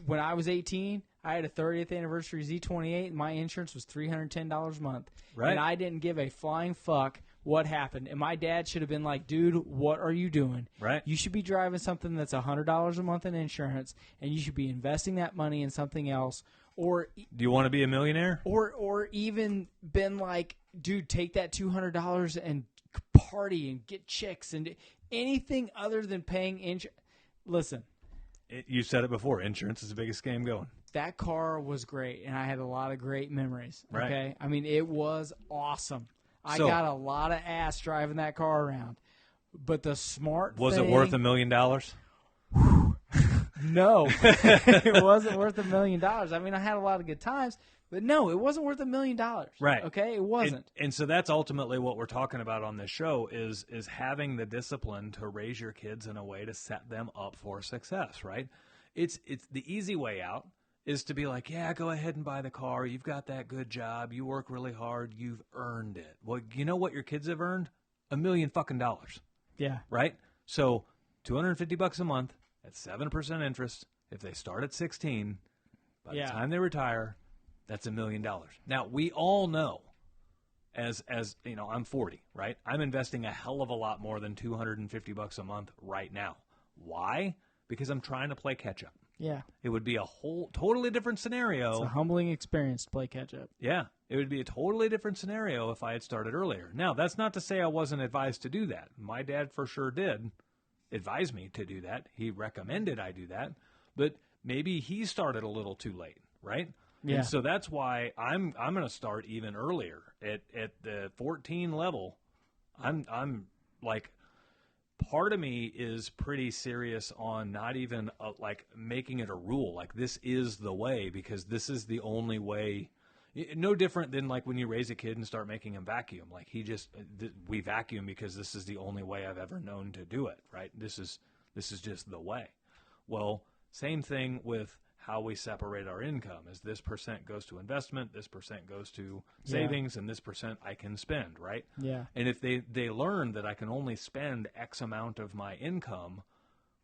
when I was 18, I had a 30th anniversary Z28, and my insurance was $310 a month. Right. And I didn't give a flying fuck what happened. And my dad should have been like, dude, what are you doing? Right. You should be driving something that's $100 a month in insurance, and you should be investing that money in something else. Or Do you want to be a millionaire? or even been like, dude, take that $200 and party and get chicks and anything other than paying insurance. Listen. You said it before. Insurance is the biggest scam going. That car was great, and I had a lot of great memories. Right. Okay, I mean, it was awesome. I So- got a lot of ass driving that car around. But the smart Was thing, it worth $1 million? No, it wasn't worth $1 million. I mean, I had a lot of good times, but no, it wasn't worth $1 million. Right. Okay, it wasn't. And so that's ultimately what we're talking about on this show is having the discipline to raise your kids in a way to set them up for success, right? It's the easy way out is to be like, yeah, go ahead and buy the car. You've got that good job. You work really hard. You've earned it. Well, you know what your kids have earned? $1 million fucking dollars, Yeah. right? So $250 a month at 7% interest. If they start at 16, by the Yeah. time they retire, that's $1 million. Now, we all know, as you know, I'm 40, right? I'm investing a hell of a lot more than $250 a month right now. Why? Because I'm trying to play catch up. Yeah. It would be a whole totally different scenario. It's a humbling experience to play catch up. Yeah, it would be a totally different scenario if I had started earlier. Now, that's not to say I wasn't advised to do that. My dad for sure did advise me to do that. He recommended I do that, but maybe he started a little too late, right? Yeah. And so that's why I'm going to start even earlier at the 14 level. I'm like, part of me is pretty serious on not even like making it a rule. Like, this is the way, because this is the only way. No different than like when you raise a kid and start making him vacuum. Like, we vacuum because this is the only way I've ever known to do it, right? This is just the way. Well, same thing with how we separate our income. Is this percent goes to investment, this percent goes to savings, and this percent I can spend, right? Yeah. And if they learn that I can only spend X amount of my income,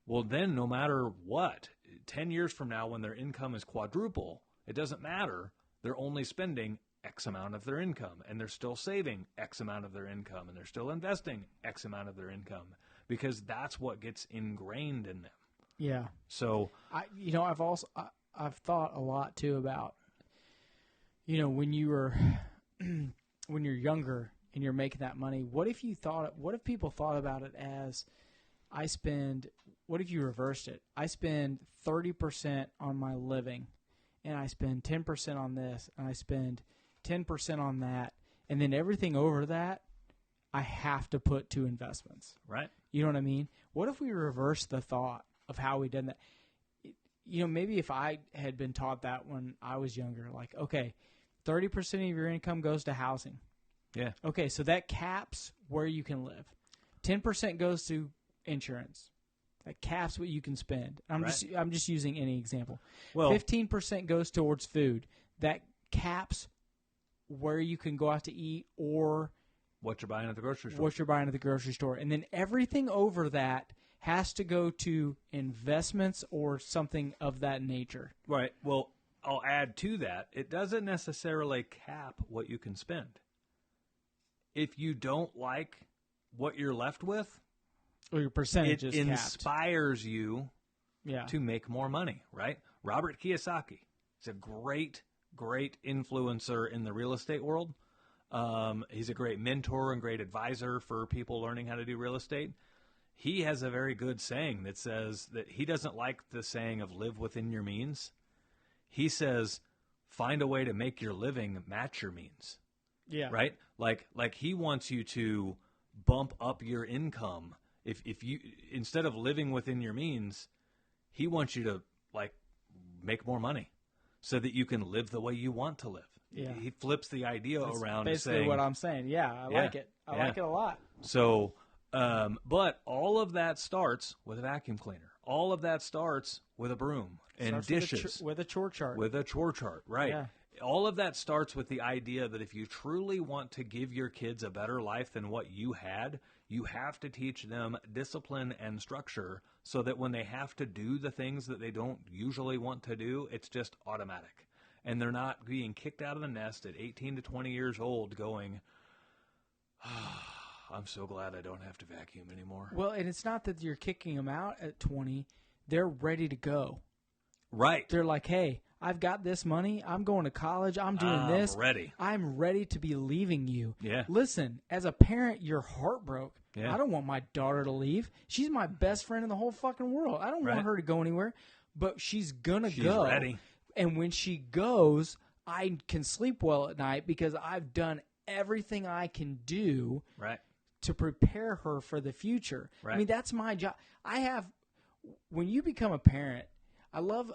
well, then no matter what, 10 years from now when their income is quadruple, it doesn't matter. They're only spending X amount of their income, and they're still saving X amount of their income, and they're still investing X amount of their income, because that's what gets ingrained in them. Yeah. So I've thought a lot too about, when you're younger and you're making that money, what if people thought about it as what if you reversed it? I spend 30% on my living, and I spend 10% on this, and I spend 10% on that, and then everything over that, I have to put to investments. right. You know what I mean? What if we reversed the thought of how we did that? Maybe if I had been taught that when I was younger, like, okay, 30% of your income goes to housing. Yeah. Okay, so that caps where you can live. 10% goes to insurance. That caps what you can spend. I'm just using any example. Well, 15% goes towards food. That caps where you can go out to eat or what you're buying at the grocery store. what you're buying at the grocery store. And then everything over that has to go to investments or something of that nature. Right. Well, I'll add to that. It doesn't necessarily cap what you can spend. If you don't like what you're left with, Or your percentage it is capped. inspires you Yeah. to make more money, right? Robert Kiyosaki is a great influencer in the real estate world. He's a great mentor and great advisor for people learning how to do real estate. He has a very good saying that says that he doesn't like the saying of live within your means. He says, find a way to make your living match your means. Yeah. Right? Like he wants you to bump up your income. If you, instead of living within your means, he wants you to like make more money so that you can live the way you want to live. Yeah. He flips the idea That's around basically saying, what I'm saying. Yeah, I like it. I like it a lot. So, but all of that starts with a vacuum cleaner. All of that starts with a broom and Starts dishes. with a chore chart. With a chore chart, right. Yeah. All of that starts with the idea that if you truly want to give your kids a better life than what you had, you have to teach them discipline and structure so that when they have to do the things that they don't usually want to do, it's just automatic. And they're not being kicked out of the nest at 18 to 20 years old going, I'm so glad I don't have to vacuum anymore. Well, and it's not that you're kicking them out at 20. They're ready to go. Right. They're like, hey, I've got this money. I'm going to college. I'm doing this. Ready. I'm ready to be leaving you. Yeah. Listen, as a parent, you're heartbroken. Yeah. I don't want my daughter to leave. She's my best friend in the whole fucking world. I don't want her to go anywhere, but she's going to go. She's ready. And when she goes, I can sleep well at night because I've done everything I can do to prepare her for the future. Right. I mean, that's my job. When you become a parent, I love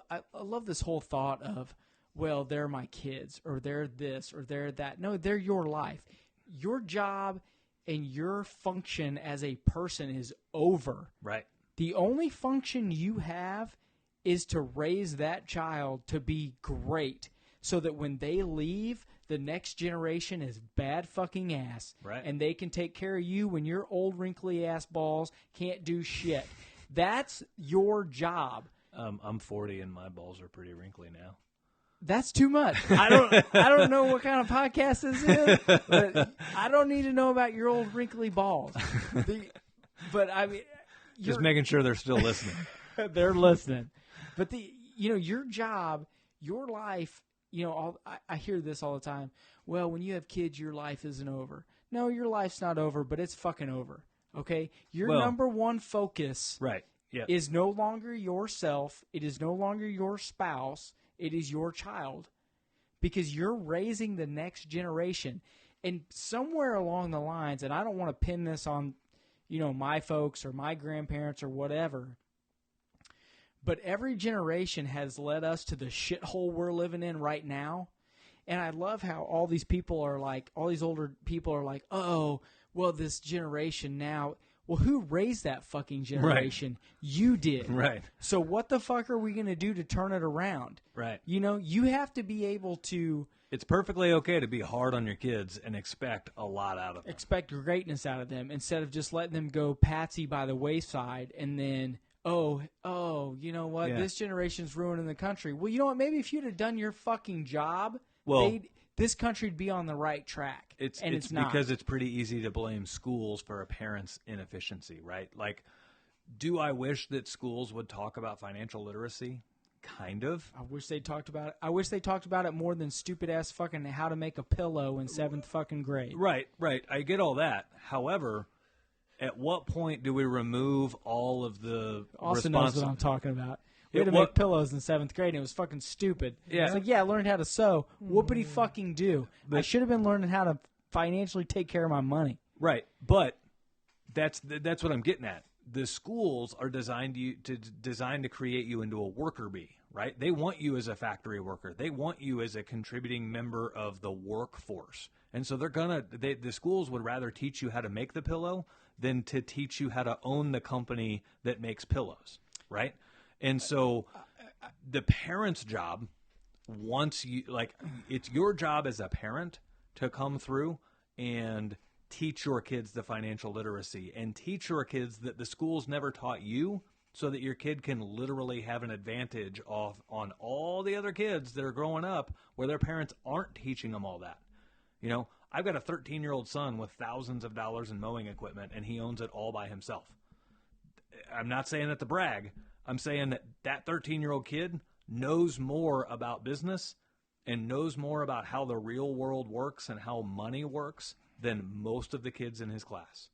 this whole thought of, well, they're my kids or they're this or they're that. No, they're your life. Your job and your function as a person is over. Right. The only function you have is to raise that child to be great so that when they leave, the next generation is bad fucking ass. Right. And they can take care of you when your old wrinkly ass balls can't do shit. That's your job. I'm 40 and my balls are pretty wrinkly now. That's too much. I don't know what kind of podcast this is, but I don't need to know about your old wrinkly balls. But I mean, just making sure they're still listening. They're listening. But your job, your life, I hear this all the time. Well, when you have kids, your life isn't over. No, your life's not over, but it's fucking over. Okay? Your number one focus is no longer yourself. It is no longer your spouse. It is your child. Because you're raising the next generation. And somewhere along the lines, and I don't want to pin this on, my folks or my grandparents or whatever, but every generation has led us to the shithole we're living in right now. And I love how all these people are like, all these older people are like, oh, well, this generation now. Well, who raised that fucking generation? Right. You did. Right. So what the fuck are we going to do to turn it around? Right. You have to be able to. It's perfectly okay to be hard on your kids and expect a lot out of them. Expect greatness out of them instead of just letting them go patsy by the wayside and then, oh, you know what? Yeah. This generation's ruining the country. Well, you know what? Maybe if you'd have done your fucking job, this country'd be on the right track. It's not. Because it's pretty easy to blame schools for a parent's inefficiency, right? Like, do I wish that schools would talk about financial literacy? Kind of. I wish they talked about it. I wish they talked about it more than stupid ass fucking how to make a pillow in 7th fucking grade. Right. I get all that. However, at what point do we remove all of the Austin knows what I'm talking about. We had to make pillows in 7th grade, and it was fucking stupid. Yeah. It's like, I learned how to sew. Whoopity fucking do. I should have been learning how to financially take care of my money. Right. But that's what I'm getting at. The schools are designed to create you into a worker bee, right? They want you as a factory worker. They want you as a contributing member of the workforce. And so the schools would rather teach you how to make the pillow than to teach you how to own the company that makes pillows, right? And so the parent's job, it's your job as a parent to come through and teach your kids the financial literacy and teach your kids that the schools never taught you so that your kid can literally have an advantage on all the other kids that are growing up where their parents aren't teaching them all that. I've got a 13-year-old son with thousands of dollars in mowing equipment, and he owns it all by himself. I'm not saying that to brag. I'm saying that 13-year-old kid knows more about business and knows more about how the real world works and how money works than most of the kids in his class.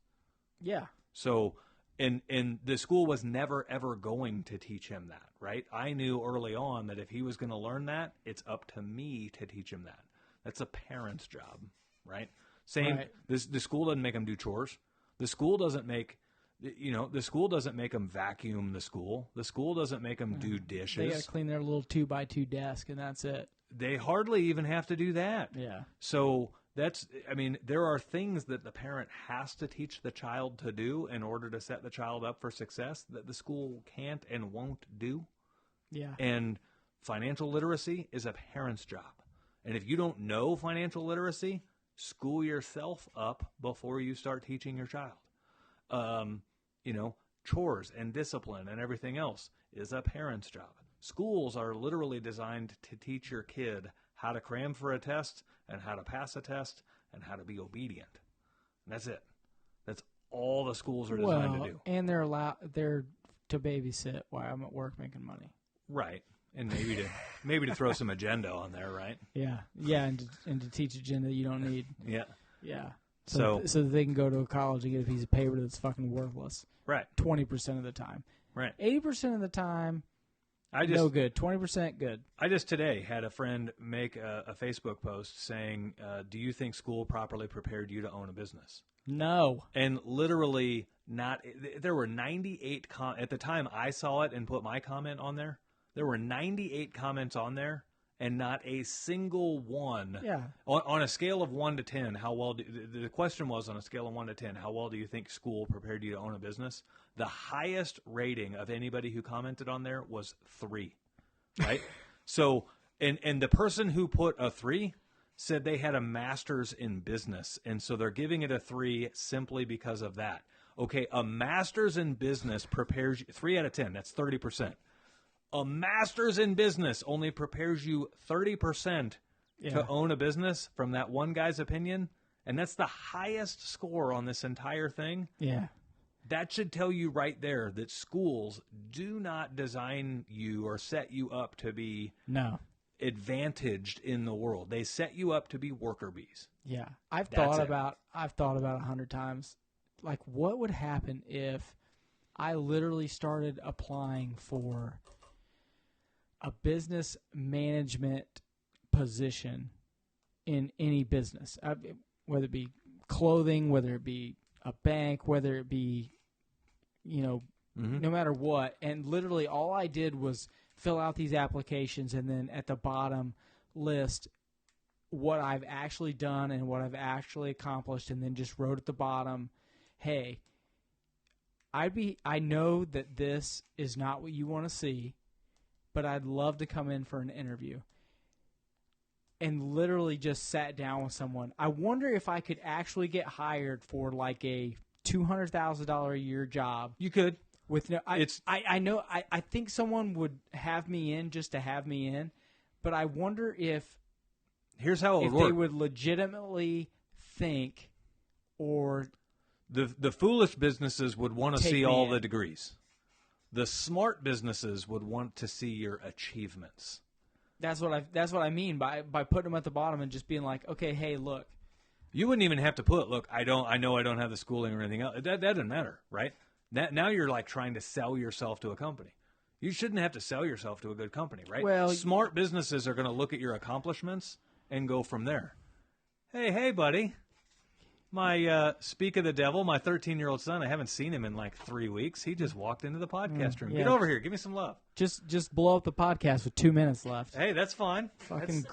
Yeah. So, and the school was never, ever going to teach him that, right? I knew early on that if he was going to learn that, it's up to me to teach him that. That's a parent's job, right? Same, Right. the school doesn't make him do chores. The school doesn't make, the school doesn't make him vacuum the school. The school doesn't make him do dishes. They got to clean their little 2x2 desk, and that's it. They hardly even have to do that. Yeah. So there are things that the parent has to teach the child to do in order to set the child up for success that the school can't and won't do. Yeah. And financial literacy is a parent's job. And if you don't know financial literacy, school yourself up before you start teaching your child. Chores and discipline and everything else is a parent's job. Schools are literally designed to teach your kid how to cram for a test and how to pass a test and how to be obedient. And that's it. That's all the schools are designed to do. And they're to babysit while I'm at work making money. Right. And maybe to throw some agenda on there, right? Yeah, and to teach agenda you don't need. Yeah. Yeah. So that they can go to a college and get a piece of paper that's fucking worthless. Right. 20% of the time. Right. 80% of the time, no good. 20% good. I just today had a friend make a Facebook post saying, do you think school properly prepared you to own a business? No. And literally there were 98 at the time I saw it and put my comment on there. There were 98 comments on there, and not a single one. Yeah. On a scale of 1 to 10, how well the question was on a scale of 1 to 10, how well do you think school prepared you to own a business? The highest rating of anybody who commented on there was 3. Right? So, and the person who put a 3 said they had a master's in business, and so they're giving it a 3 simply because of that. Okay, a master's in business prepares you 3 out of 10. That's 30%. A master's in business only prepares you 30% to own a business from that one guy's opinion, and that's the highest score on this entire thing. Yeah. That should tell you right there that schools do not design you or set you up to be advantaged in the world. They set you up to be worker bees. Yeah. I've thought about 100 times, like, what would happen if I literally started applying for a business management position in any business, whether it be clothing, whether it be a bank, whether it be, no matter what. And literally all I did was fill out these applications and then at the bottom list what I've actually done and what I've actually accomplished, and then just wrote at the bottom, hey, I know that this is not what you want to see, but I'd love to come in for an interview. And literally just sat down with someone. I wonder if I could actually get hired for like a $200,000 a year job. You could. With no, I think someone would have me in just to have me in, but I wonder if here's how it would if work. they would legitimately think, or the foolish businesses would want to Take see me all in. the degrees. The smart businesses would want to see your achievements. that's what I mean by putting them at the bottom and just being like, okay, hey, look. You wouldn't even have to put, look, I know I don't have the schooling or anything else. That doesn't matter, right? Now you're like trying to sell yourself to a company. You shouldn't have to sell yourself to a good company, right? Well, smart businesses are going to look at your accomplishments and go from there. Hey, buddy. My, speak of the devil, my 13-year-old son, I haven't seen him in like 3 weeks. He just walked into the podcast room. yeah. Get over here. Give me some love. Just blow up the podcast with 2 minutes left. Hey, that's fine. Fucking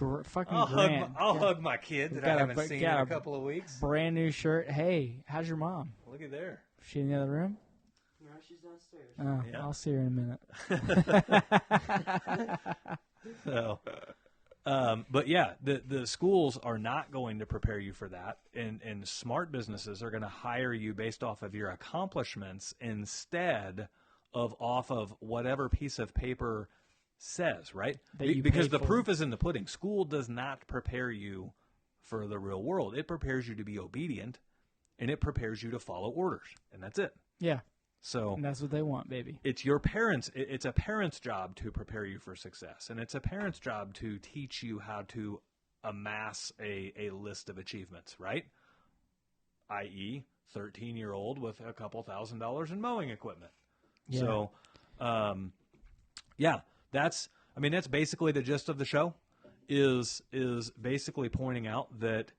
I'll Grant. hug my kid that I haven't seen in a couple of weeks. Brand new shirt. Hey, how's your mom? Look at there. Is she in the other room? No, she's downstairs. Oh, Yeah. I'll see her in a minute. So, but yeah, the schools are not going to prepare you for that, and smart businesses are going to hire you based off of your accomplishments instead of off of whatever piece of paper says, right? That you Because paid the for. proof is in the pudding. School does not prepare you for the real world. It prepares you to be obedient, and it prepares you to follow orders, and that's it. Yeah. So And that's what they want, baby. it's your parents. It's a parent's job to prepare you for success, and it's a parent's job to teach you how to amass a list of achievements, right? I.e., 13-year-old with a couple $1,000s in mowing equipment. Yeah. So, yeah, that's basically the gist of the show. Is basically pointing out that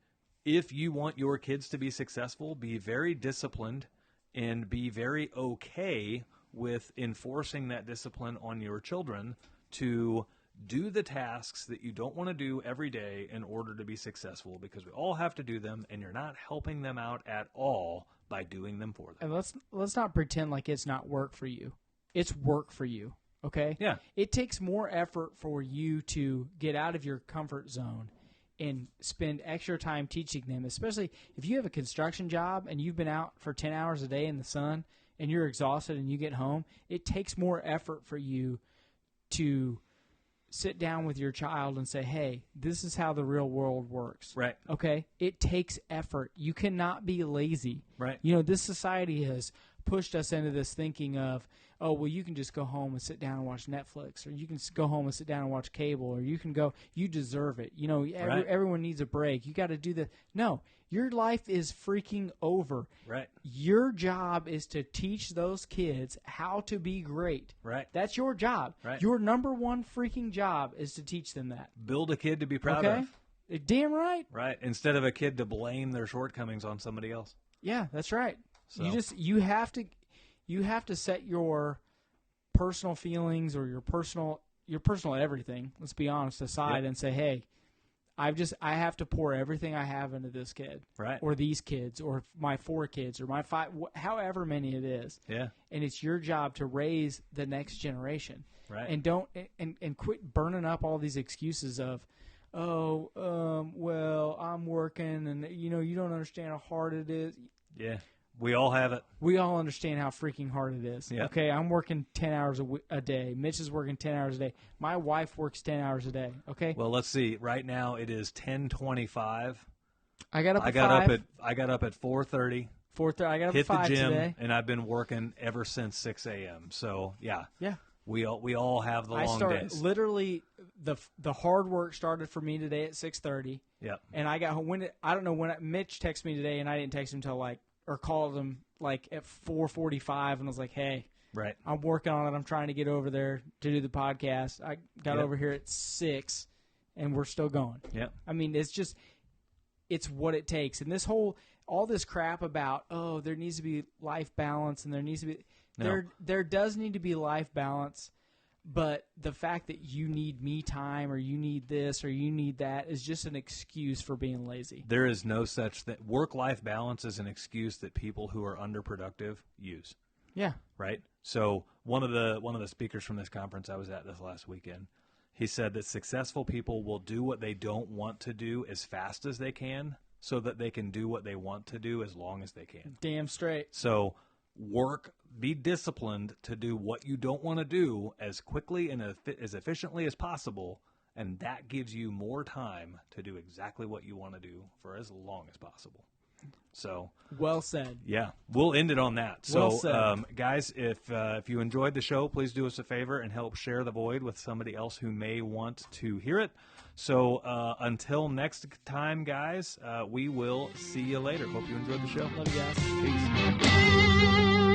if you want your kids to be successful, be very disciplined and be very okay with enforcing that discipline on your children to do the tasks that you don't want to do every day in order to be successful, because we all have to do them, and you're not helping them out at all by doing them for them. And let's not pretend like it's not work for you. It's work for you, okay? Yeah. It takes more effort for you to get out of your comfort zone and spend extra time teaching them, especially if you have a construction job and you've been out for 10 hours a day in the sun and you're exhausted and you get home. It takes more effort for you to sit down with your child and say, hey, this is how the real world works. Right. Okay? It takes effort. You cannot be lazy. Right. You know, this society has pushed us into this thinking of, oh, well, you can just go home and sit down and watch Netflix, or you can go home and sit down and watch cable, or you can go, you deserve it. You know, Right. everyone needs a break. You got to do the. No, your life is freaking over. Right. Your job is to teach those kids how to be great. Right. That's your job. Right. Your number one freaking job is to teach them that. Build a kid to be proud Okay? of. Damn right. Right. Instead of a kid to blame their shortcomings on somebody else. Yeah, that's right. So. You have to set your personal feelings or your personal everything, let's be honest, aside. Yep. And say, hey, I have to pour everything I have into this kid, Right. or these kids, or my 4 kids, or my 5, however many it is. Yeah. And it's your job to raise the next generation. Right. And don't and quit burning up all these excuses of, well, I'm working, and you don't understand how hard it is. Yeah. We all have it. We all understand how freaking hard it is. Yep. Okay, I'm working 10 hours a day. Mitch is working 10 hours a day. My wife works 10 hours a day. Okay. Well, let's see. Right now it is 10:25. I got up at 5. I got up at 4:30. 4:30. I got up Hit at 5 the gym, today. and I've been working ever since 6 a.m. So yeah, Yeah. we all have the I long started days. literally the hard work started for me today at 6:30, Yep. and I got I don't know when Mitch texted me today, and I didn't text him until or called him at 4:45, and I was like, hey, Right. I'm working on it. I'm trying to get over there to do the podcast. I got Yep. over here at 6, and we're still going. Yep. I mean, it's what it takes. And all this crap about, there needs to be life balance, and there needs to be No. there does need to be life balance, but the fact that you need me time, or you need this, or you need that, is just an excuse for being lazy. There is no such thing. Work-life balance is an excuse that people who are underproductive use. Yeah. Right. So one of the speakers from this conference I was at this last weekend, he said that successful people will do what they don't want to do as fast as they can, so that they can do what they want to do as long as they can. Damn straight. So be disciplined to do what you don't want to do as quickly and as efficiently as possible, and that gives you more time to do exactly what you want to do for as long as possible. So Well said. yeah, we'll end it on that. So, Well said. guys, if you enjoyed the show, please do us a favor and help share the void with somebody else who may want to hear it. So until next time, guys, we will see you later. Hope you enjoyed the show. Love you guys. Peace.